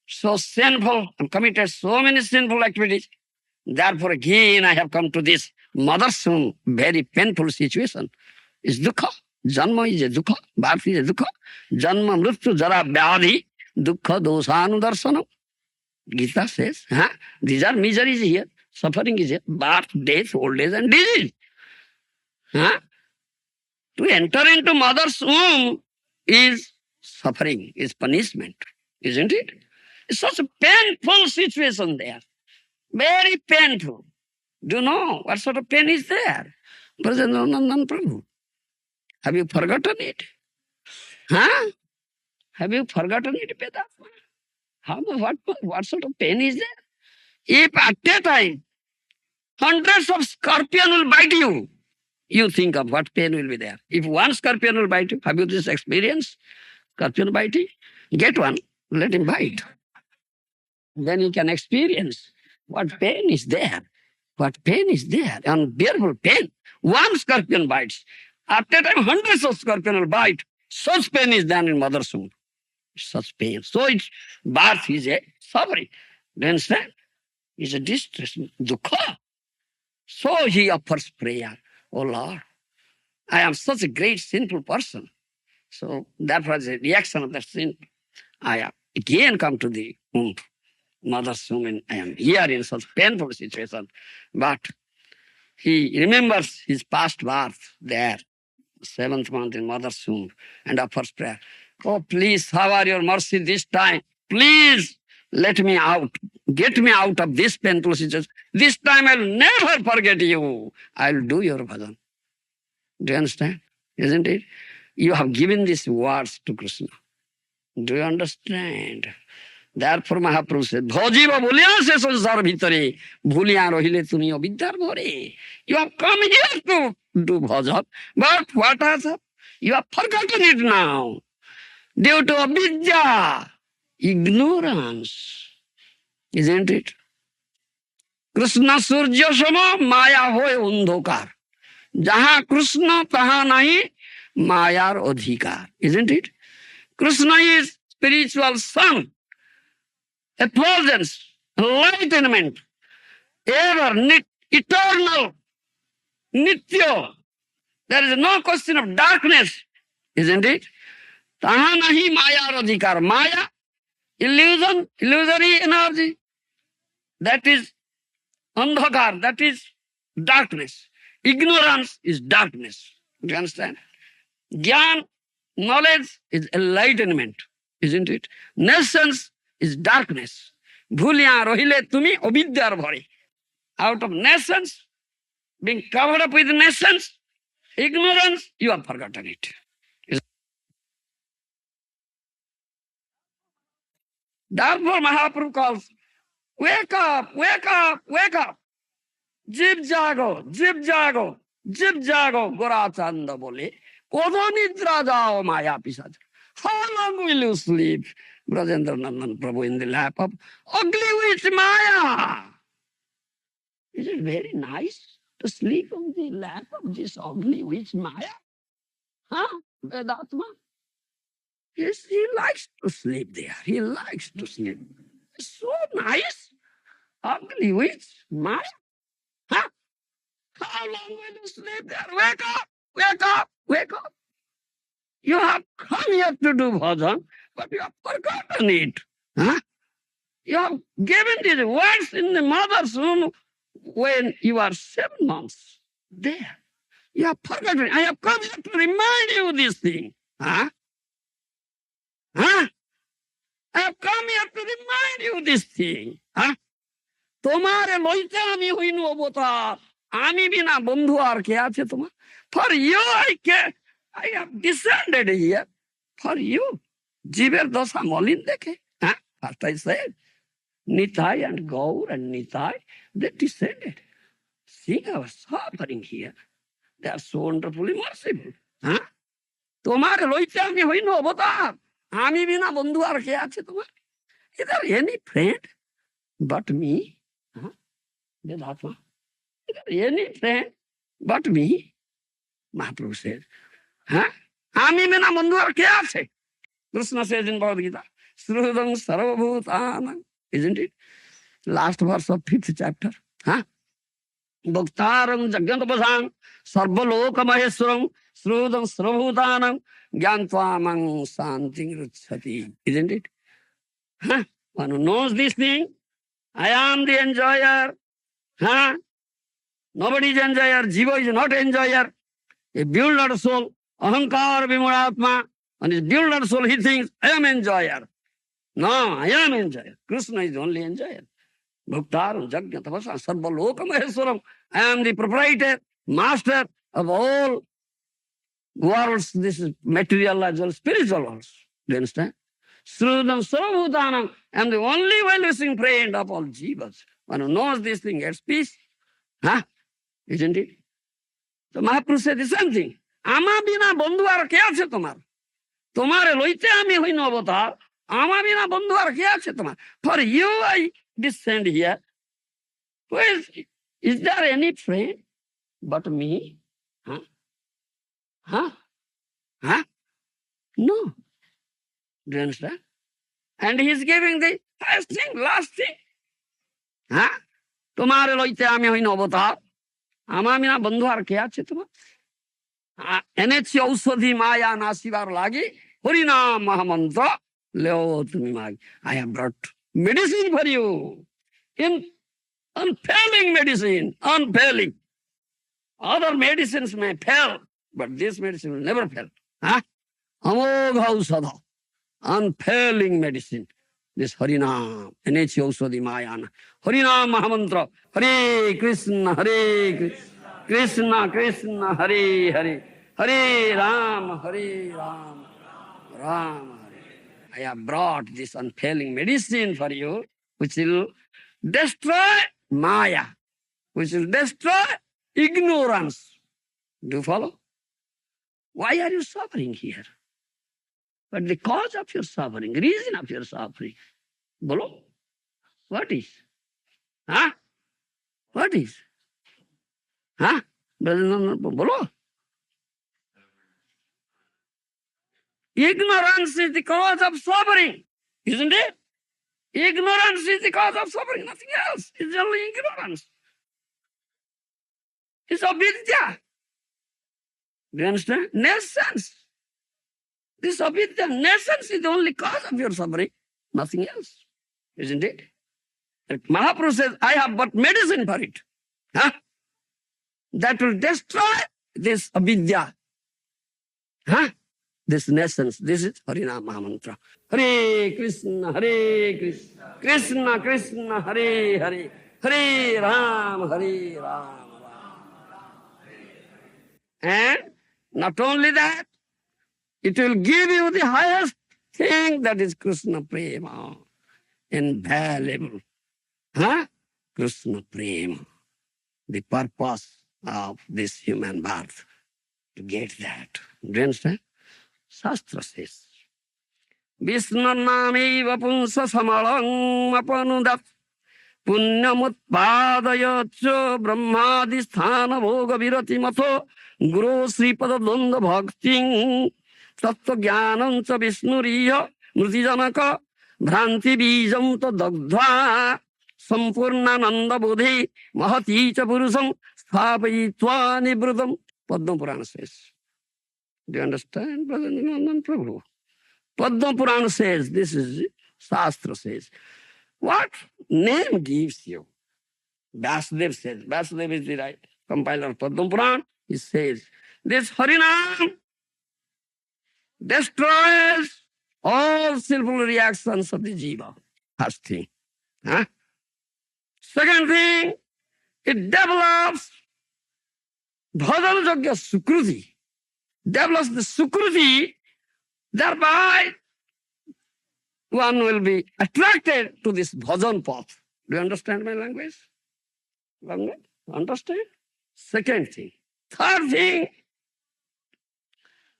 so sinful, I'm committed so many sinful activities. Therefore, again, I have come to this mother's womb, very painful situation. It's dukkha. Janma is a dukkha. Birth is a dukkha. Janma, mrityu, jara, vyadhi, dukkha, dosanudarsana. Gita says, huh? These are miseries here. Suffering is here. Birth, death, old age, and disease. Huh? To enter into mother's womb is suffering, is punishment, isn't it? It's such a painful situation there. Very painful. Do you know what sort of pain is there? Brajanandan Prabhu. Have you forgotten it? Huh? Have you forgotten it, Vedatma? What sort of pain is there? If at a time hundreds of scorpions will bite you, you think of what pain will be there. If one scorpion will bite you, have you this experience? Scorpion biting? Get one, let him bite. Then you can experience what pain is there. What pain is there? Unbearable pain. One scorpion bites. After a time, hundreds of scorpions will bite. Such pain is done in mother's womb. Such pain. So it's birth is a suffering. Do you understand? It's a distress, dukkha. So he offers prayer. Oh Lord, I am such a great sinful person. So that was a reaction of that sin. I again come to the womb, mother's womb, and I am here in such painful situation. But he remembers his past birth there, seventh month in mother's womb, and offers prayer. Oh, please, how are your mercy this time? Please let me out. Get me out of this painful situation. This time I'll never forget you. I'll do your bhajan. Do you understand? Isn't it? You have given these words to Krishna. Do you understand? Therefore Mahaprabhu said, Bhajiva bhuliya se sansar bhitare, bhuliya rohile tumi avidyar bhore. You have come here to do bhajan, but what has happened? You have forgotten it now. Due to avidya, ignorance, isn't it? Krishna surya sama maya hoy undhokar. Jaha Krishna taha nahi mayar adhikar. Isn't it? Krishna is spiritual sun, effulgence, enlightenment, ever, eternal, nitya. There is no question of darkness, isn't it? Taha nahi maya adhikar. Maya, illusion, illusory energy. That is andhakar, that is darkness. Ignorance is darkness. Do you understand? Gyan, knowledge is enlightenment, isn't it? Nations is darkness. Bhuliya rohile tumi avidyar bhare. Out of nations, being covered up with nations, ignorance, you have forgotten it. Therefore Mahaprabhu calls, wake up, wake up, wake up. Jib jago, jib jago, jib jago, Gorachanda bole. Kodo nidra jao maya pisaj. How long will you sleep? Brajendra Nandan Prabhu in the lap of ugly witch Maya. Is it very nice to sleep on the lap of this ugly witch Maya? Huh, Vedatma? Yes, he likes to sleep there. He likes to sleep. So nice. Ugly witch Maya. Huh? How long will you sleep there? Wake up! Wake up! Wake up! You have come here to do bhajan, but you have forgotten it. Huh? You have given these words in the mother's womb when you are 7 months there. You have forgotten. I have come here to remind you this thing. Huh? Huh? I have come here to remind you this thing. Huh? তোমারে লইতে আমি হইনু অবতার, আমি বিনা বন্ধু আর কে আছে তোমার? For you I have descended here, for you. জীবের দশা মলিন দেখে, হ্যাঁ, first I said Nitai and Gaur and Nitai, they descended. Seeing our suffering here, they are so wonderfully merciful. হ্যাঁ, তোমার লইতে আমি হইনু অবতার, আমি বিনা বন্ধু আর কে আছে তোমার? Is there any friend but me? Huh? Vedātma. Is there any friend but me? Mahaprabhu says, huh? আমি বিনা বন্ধু আর কে আছে? Krishna says in Bhagavad Gita, Srudam Sarvabhutanam, isn't it? Last verse of 5th chapter. Huh? Bhaktaram Jagyantapasam Sarvaloka Maheswaram Srudam Sarvabhutanam Gyantvamang Santing Ruchati. Isn't it? Huh? One who knows this thing, I am the enjoyer. Huh? Nobody is enjoyer. Jiva is not enjoyer. A builder soul, Ahankar Vimuratma, and his builder soul, he thinks, I am enjoyer. No, I am enjoyer. Krishna is the only enjoyer. Bhaktaram Jagyantapasa Sarvaloka Maheswaram. I am the proprietor, master of all worlds. This is material as well, spiritual worlds. Do you understand? Srudam Sarvabhutanam. I am the only well-wishing friend of all jivas. One who knows this thing gets peace. Huh? Isn't it? So Mahaprabhu said the same thing. Ama bina bondhu ar ke ache tomar? Tomare loite ami hoino avatar. Ama bina bondhu ar ke ache tomar? For you I descend here. Is there any friend but me? Huh? Huh? Huh? No. Do you understand? And he is giving the first thing, last thing. Huh? তোমারে লইতে আমি হইন অবতার, আমার বিনা বন্ধু আর কে আছে তোমার? এনেছি ঔষধি মায়া নাসিবার লাগি, হরিনাম মহামন্ত্র লেও তুমি মাগি। I have brought medicine for you, in unfailing medicine, unfailing. Other medicines may fail, but this medicine will never fail. Huh? Amogha ausadha, unfailing medicine. This Harinam, Enechi Ausadi Mayana. Harinam Mahamantra, Hare Krishna, Hare Krishna, Krishna, Hare Hare, Hare Rama, Hare Rama, Rama Hare. I have brought this unfailing medicine for you, which will destroy Maya, which will destroy ignorance. Do you follow? Why are you suffering here? But the cause of your suffering, reason of your suffering, bolo, what is? Huh? What is? Huh? Bolo. Ignorance is the cause of suffering, isn't it? Ignorance is the cause of suffering, nothing else. It's only ignorance. It's avidya. Do you understand? Nescience. This avidya, nescience is the only cause of your suffering, nothing else. Isn't it? Mahaprabhu says, I have but medicine for it. Huh? That will destroy this avidya. Huh? This nescience. This is Harinam Mahamantra. Hare Krishna, Hare Krishna, Krishna Krishna, Hare Hare, Hare Ram, Hare Ram, Ram Ram, Hare Hare. And not only that, it will give you the highest thing, that is Krishna Prema. Invaluable. Huh? Krishna Prema. The purpose of this human birth. To get that. Do you understand? Shastra says, Vishnanameva punsa samalang apanudat punyamutpadayacho brahmadisthana bhoga virati matho guru sripada dvanda bhakting tattva jnanam cha vishnuriya mrutijanaka भ्रांति बीजम तो दग्ध्वा संपूर्णानंद बुद्धि महती च पुरुषं स्थापयित्वा निवृतम. Padma Purana says. Do you understand, Brother Nilanjan Prabhu? Padma Purana says, this is Shastra says. What name gives you? Vasudev says. Vasudev is the right compiler of Padma Purana. He says, this Harinam destroys all sinful reactions of the jiva. First thing. Huh? Second thing, it develops bhajan yogya sukruti. Develops the sukruti, thereby one will be attracted to this bhajan path. Do you understand my language? Understand? Second thing. Third thing,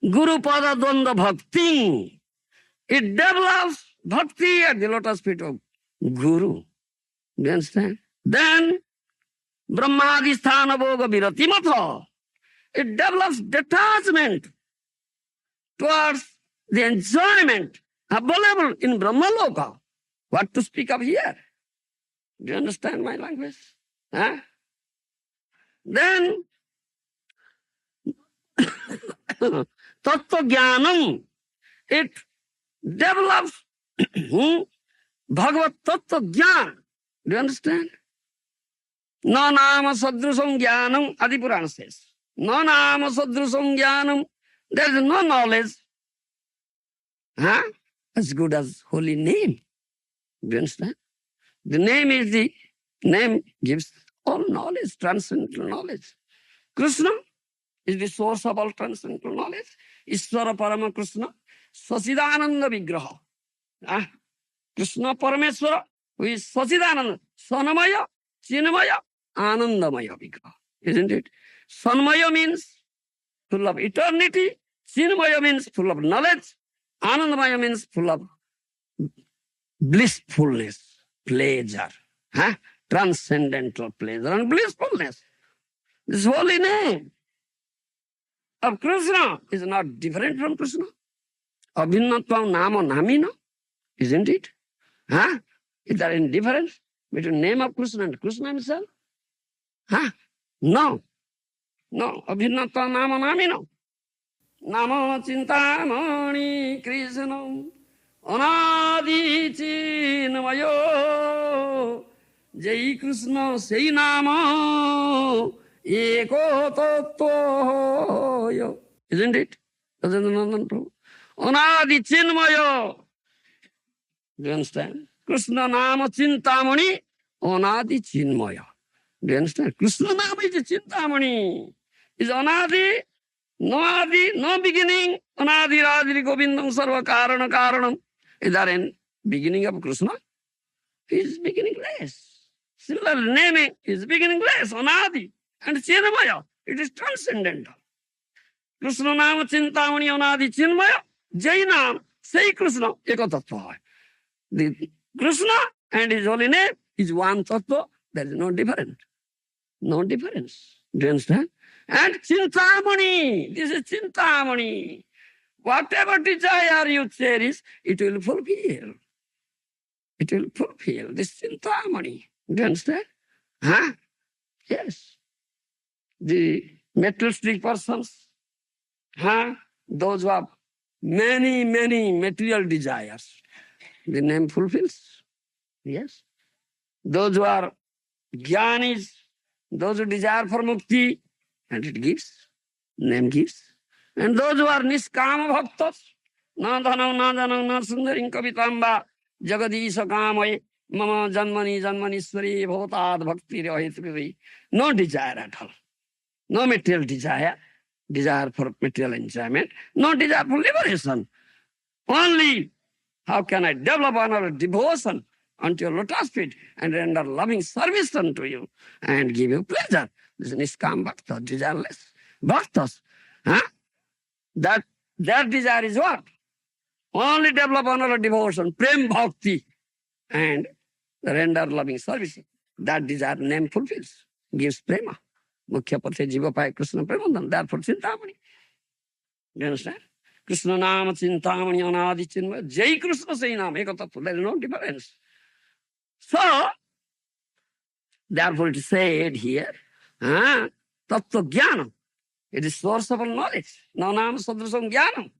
Guru Pada Dvanda Bhakti. It develops bhakti at the lotus feet of Guru. Do you understand? Then Brahmadi Sthana Bhoga Virati Matha. It develops detachment towards the enjoyment available in Brahmaloka. What to speak of here? Do you understand my language? Huh? Then Tattva Jnanam, it develops Bhagavad Tattva Jnana. Do you understand? No nama sadrusam jnanam, Adi Purana says. No nama sadrusam jnanam, there is no knowledge as good as holy name. Do you understand? The name gives all knowledge, transcendental knowledge. Krishna is the source of all transcendental knowledge. Ishvara Parama Krishna, Sasidananda Vigraha. Krishna Parameswara, who is Sasidananda, Sanamaya, Chinamaya, Anandamaya Vigraha. Isn't it? Sanmaya means full of eternity. Chinamaya means full of knowledge. Anandamaya means full of blissfulness, pleasure. Transcendental pleasure and blissfulness. This holy name of Krishna is not different from Krishna. Abhinnatvam nama namina, isn't it? Is there any difference between name of Krishna and Krishna himself? No. Abhinnatvam nama namina. Namo Chintamani Krishna Anadi Chinmayo Jai Krishna Sei Nama Eko Tattva. Isn't it? Anadi Chinmayo. Do you understand? Krishna Nama Chintamani Anadi Chinmaya. Do you understand? Krishna Nama is Chintamani. Is Anadi, no Adi, no beginning. Anadi Radhiri Govindam Sarva Karana Karanam. Is there any beginning of Krishna? He is beginningless. Similar naming is beginningless, Anadi. And Chinmaya, it is transcendental. Krishna Nama Chintamani Anadi Chinmaya, Jainam, say Krishna, Eko Tattva. The Krishna and his holy name is one Tattva. There is no difference. No difference. Do you understand? And Chintamani, this is Chintamani. Whatever desire you cherish, it will fulfill. It will fulfill. This Chintamani. Do you understand? Yes. The materialistic persons, those who have many material desires, the name fulfills. Yes. Those who are jnanis, those who desire for mukti, and it gives, name gives. And those who are niskama bhaktas, na dhanam, na sundarim kavitamba, jagadisha kamai, mama janmani janmaniswari bhavatad bhakti rahitri. No desire at all. No material desire for material enjoyment, no desire for liberation. Only how can I develop honor devotion unto your lotus feet and render loving service unto you and give you pleasure. This is niskam bhakta, desireless bhaktas. That desire is what? Only develop honor devotion, prem bhakti, and render loving service. That desire name fulfills, gives prema. Mukhya pathe jiva paya Krishna premandan. Therefore Chintamani. Do you understand? Krishna nama Chintamani anadi chinmaya. Jai Krishna say nama. Eka tattva. There is no difference. So, therefore it is said here, tattva jnanam. It is source of all knowledge. No nama sadrusam jnanam.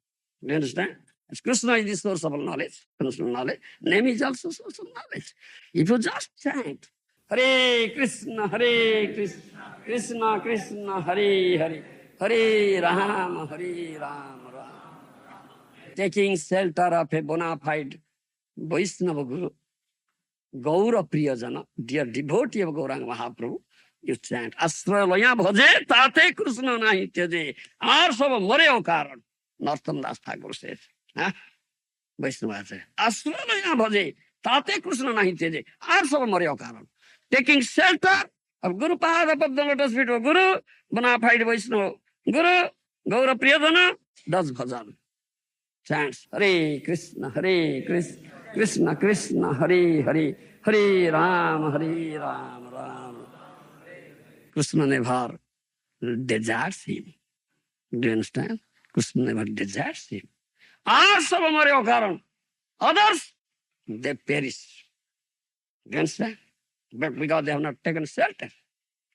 Do you understand? As Krishna is the source of all knowledge, Krishna knowledge, name is also source of knowledge. If you just chant, Hare Krishna, Krishna Krishna, Hare Hare, Hare Rama, Rama. Taking shelter of a bona fide Vaishnava Guru, Gaura Priyajana, dear devotee of Gauranga Mahaprabhu, you chant Asralaya Bhaje Tate Krishna Nahi Tyaje. Arsava Mareo Karan. Narottam Das Thakur says. Huh? Vaishnava says. Asralaya Bhaje Tate Krishna Nahi Tyaje. Arsava Mareo Karan. Taking shelter of Guru Pada Padma Lotus feet of Guru, bona fide Vaishnava Guru, Gaura Priyajana, does bhajan. Chants Hare Krishna, Krishna Krishna, Hare Hare, Hare Ram, Ram. Krishna never deserts him. Do you understand? Krishna never deserts him. Others, they perish. Do you understand? But because they have not taken shelter.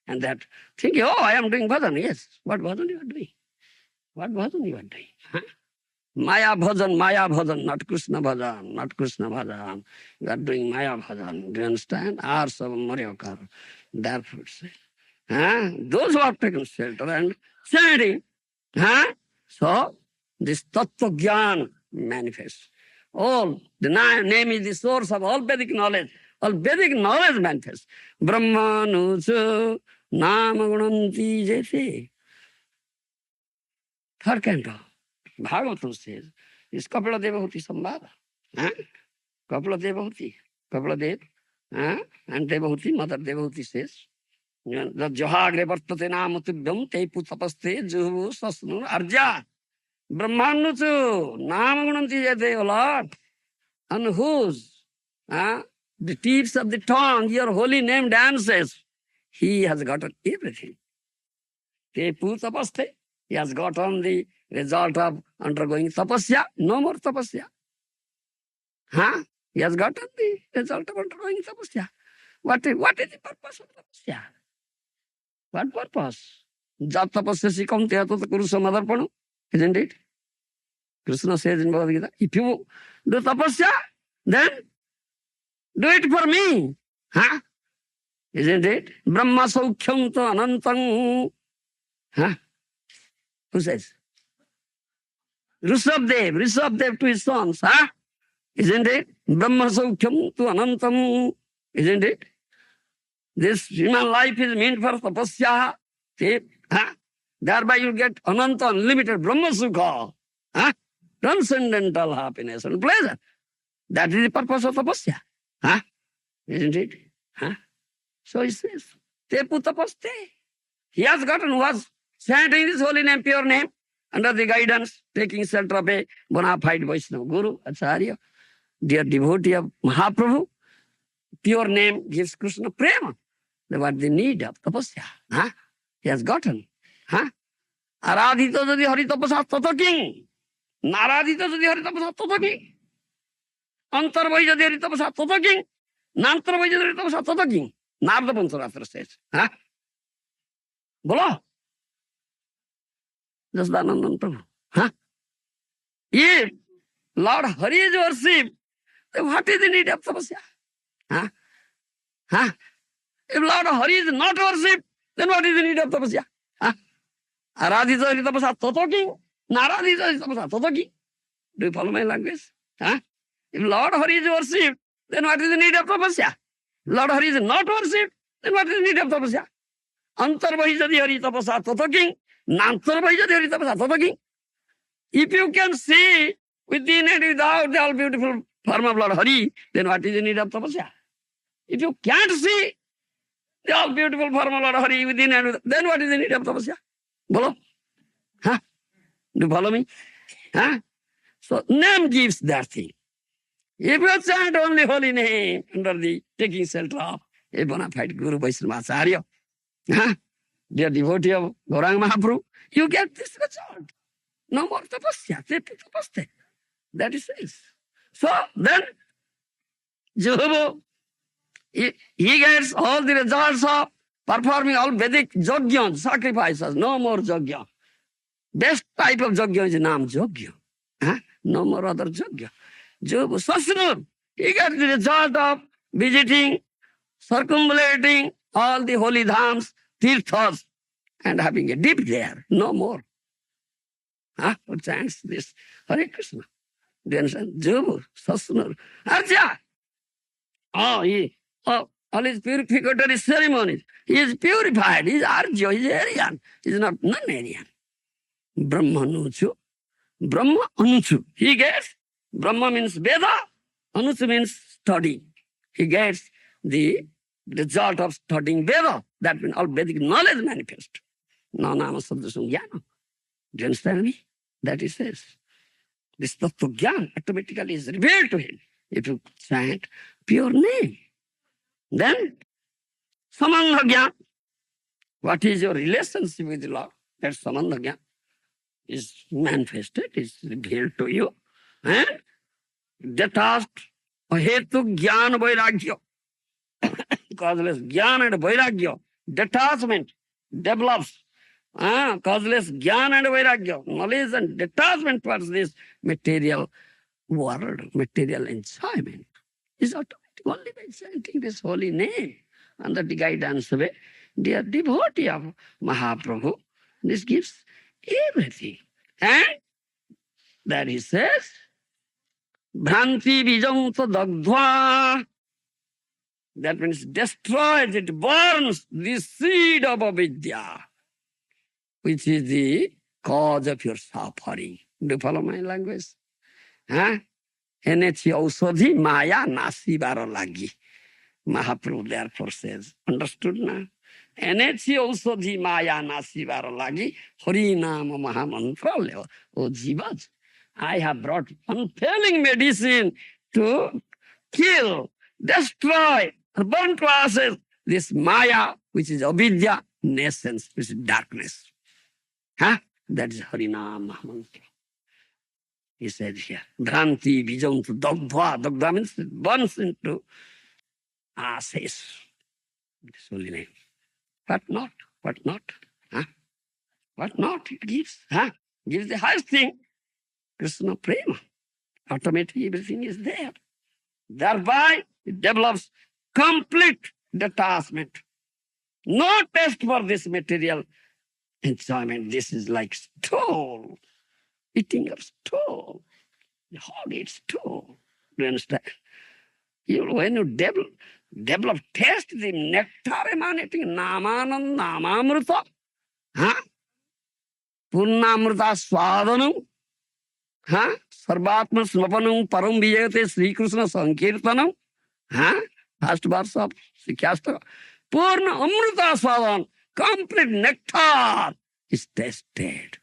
And that thinking, oh, I am doing bhajan. Yes. What bhajan you are doing? What bhajan you are doing? Huh? Maya bhajan, not Krishna bhajan. You are doing Maya bhajan. Do you understand? Arsava Mariokar. Therefore, those who have taken shelter and chanting, so this Tattva Gyan manifests. All the name is the source of all Vedic knowledge. All Vedic knowledge manifests. Brahmanuja Nama Gunanti Jete. Third canto. Bhagavatam says, is Kapila Devahuti Sambhava. Kapila Dev, and Devahuti, Mother Devahuti says, the Johagre Vartate Namutibdam, Te Putapaste, Juhu, Sasnu, Arja, Brahmanuchu, Namagunanti Jate, O Lord, on whose the tips of the tongue, your holy name dances, he has gotten everything. Te Putapaste, he has gotten the result of undergoing tapasya, no more tapasya. He has gotten the result of undergoing tapasya. What is the purpose of tapasya? What purpose? Jat tapasya sikam tehato kuru samadarpanu, isn't it? Krishna says in Bhagavad Gita, if you do tapasya, then do it for me. Isn't it? Brahma saukhyam to anantang. Who says? Rishabdev to his sons, isn't it? Brahma saukhyam to anantam, isn't it? This human life is meant for tapasya. Thereby you get ananta, unlimited Brahma sukha, transcendental happiness and pleasure. That is the purpose of tapasya. Isn't it? So he says, Te putapaste. He has gotten, was chanting his holy name, pure name, under the guidance, taking shelter of a bona fide Vaishnava Guru, Acharya, dear devotee of Mahaprabhu. Pure name gives Krishna prema. That's what the need of tapasya. He has gotten. Aradhita jadi hari tapasa tato king. Naradhita jadi hari tapasa tato king. Antarbhai jadi hari tapasa tato king. Nantarbhai jadi hari tapasa tato king. Narada Pancharathra says. Bolo. Jasdanandan Prabhu. If Lord Hari is worshipped, then what is the need of tapasya? If Lord Hari is not worshipped, then what is the need of tapasya? Aradhita Hari tapasa tato king. Naradhita Hari tapasa tato king. Do you follow my language? If Lord Hari is worshipped, then what is the need of tapasya? Lord Hari is not worshipped, then what is the need of tapasya? Antarbhai jadi Hari tapasa tato king. Nantarbhai jadi Hari tapasa tato king. If you can see within and without the all beautiful form of Lord Hari, then what is the need of tapasya? If you can't see the all beautiful form of Lord Hari within and without, then what is the need of tapasya? Bolo? Do you follow me? So name gives that thing. If you chant only holy name under the taking shelter of a bona fide Guru Vaishnava Acharya, dear devotee of Gauranga Mahaprabhu, you get this result. No more tapasya. Tapaste. That is it. So then, Jehovah, he gets all the results of performing all Vedic yajna, sacrifices. No more yajna. Best type of yajna is Nam yajna. No more other yajna. Jehovah, Sasnur, he gets the result of visiting, circumambulating all the holy dhams, tirthas, and having a dip there. No more. Who chants this? Hare Krishna. Do you understand? Jehovah, Sasnur, Arja. All his purificatory ceremonies. He is purified. He is Arjo, he is Aryan. He is not non-Aryan. Brahma Anuchu. Brahma Anuchu. He gets, Brahma means Veda, Anuchu means study. He gets the result of studying Veda. That means all Vedic knowledge manifest. No nama sabda sangyana. Do you understand me? That he says. This Tattva Gyan automatically is revealed to him. If you chant pure name, then Samandha Gyan. What is your relationship with the Lord? That Samandha Gyan is manifested, is revealed to you. And detached Hetu Gyan Vairagya. Causeless Gyan and Vairagya. Detachment develops. Causeless Gyan and Vairagya. Knowledge and detachment towards this material world, material enjoyment is automatic only by chanting this holy name under the guidance of a dear devotee of Mahaprabhu. This gives everything. And that he says, Bhranti bijam dagdva. That means destroys, it burns the seed of avidya, which is the cause of your suffering. Do you follow my language? Enechi ausodhi maya nasibaro lagi. Mahaprabhu therefore says, understood now? Enechi ausodhi maya nasibaro lagi, harinama mahamantra leo. O jivas, I have brought unfailing medicine to kill, destroy, burn to ashes this maya, which is avidya, nascence, which is darkness. That is harinama mahamantra. He said here, Bhranti vijantu dagdva. Dagdva means it burns into ashes. This holy name. What not? What not? What not? It gives. Gives the highest thing. Krishna prema. Automatically everything is there. Thereby it develops complete detachment. No taste for this material enjoyment. This is like stool. Eating of stool. The hog eats stool. Do you understand? When you develop taste, the nectar emanating, namanam namamrita, purnamrita swadanam, sarvatma smapanam param vijayate Sri Krishna sankirtanam, first verse of Sikyastaka, purna amrita swadan, complete nectar is tasted.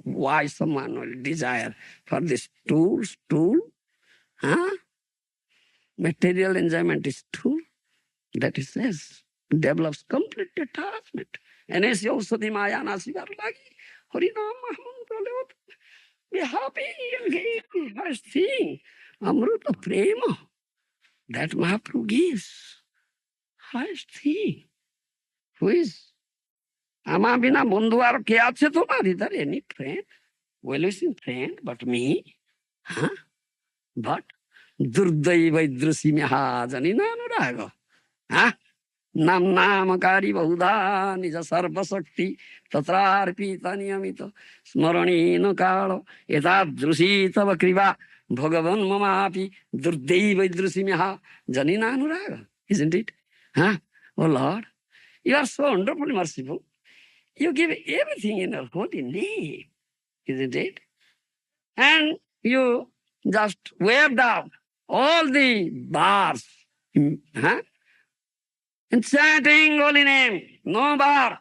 Why someone will desire for this stool, material enjoyment is tool. That it says, develops complete detachment. And as you also the Maya Nasigar Lagi, Harinam Mahamantra, be happy again, first thing. Amruta Prema, that Mahaprabhu gives. Highest thing. Who is? Ama bina bondhu ar ke ache tomar? Is there any friend? Well-wishing friend, but me? But Durdaiva idrusi meha janina anuraga. Nam namakari bahuda nija sarva sakti tatrarpita niyamita smaranino kalo etadrusi tava kriva bhagavan mamapi durdaiva idrusi meha janina anuraga. Isn't it? Oh Lord, you are so wonderfully merciful. You give everything in your holy name. Isn't it? And you just waved out all the bars. In chanting holy name, no bar.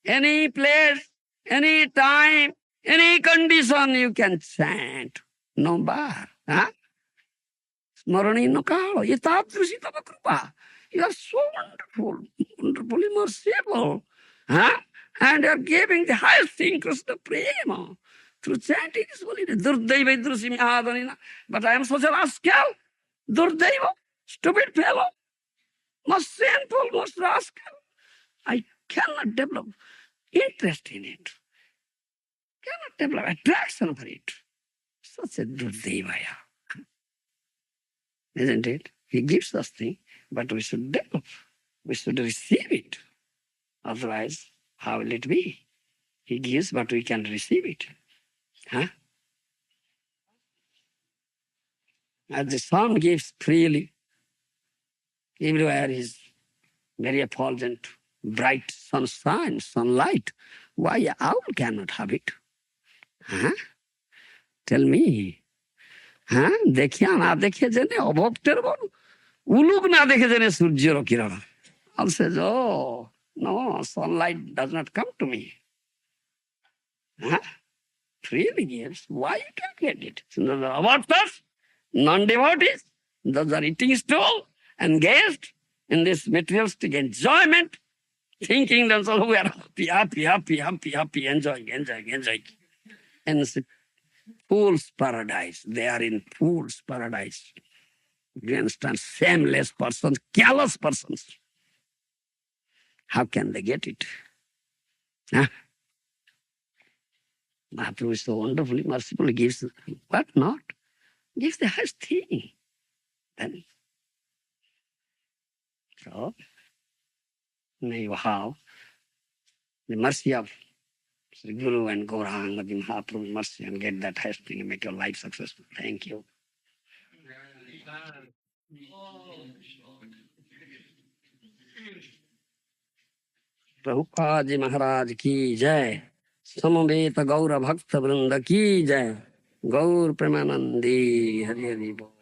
Any place, any time, any condition you can chant. No bar. Smarani no kalo. Yatadrusi tava krupa. You are so wonderful, wonderfully merciful. And you are giving the highest thing, Krishna Prema. Through chanting this holy name. Durdaiva idrusi mihadanina. But I am such a rascal. Durdaiva, stupid fellow. Most sinful, most rascal. I cannot develop interest in it. Cannot develop attraction for it. Such a Durdevaya. Isn't it? He gives us things, but we should develop. We should receive it. Otherwise, how will it be? He gives, but we can receive it. As the sun gives freely, Everywhere is very effulgent, bright sunshine, sunlight. Why owl cannot have it? Huh? Tell me. Huh? দেখিয়া না দেখে জেনে অভক্তের বল উলুক না দেখে জেনে সূর্যের কিরণ I'll say, oh, no, sunlight does not come to me. Huh? Freely gives. Why you can't get it? So the avatars, non-devotees, those are eating stool, engaged in this materialistic enjoyment, thinking themselves we are happy, enjoying. And it's a fool's paradise. They are in fool's paradise. Do you understand? Shameless persons, callous persons. How can they get it? Huh? Mahaprabhu is so wonderfully merciful, gives what not? Gives the highest thing. Then, so, may you have the mercy of Sri Guru and Gauranga, the Mahaprabhu's mercy, and get that highest thing and make your life successful. Thank you. Prabhupada ji महाराज की जय समवेत गौर भक्त वृंद की जय गौर प्रेमानंदी हरि हरि बोल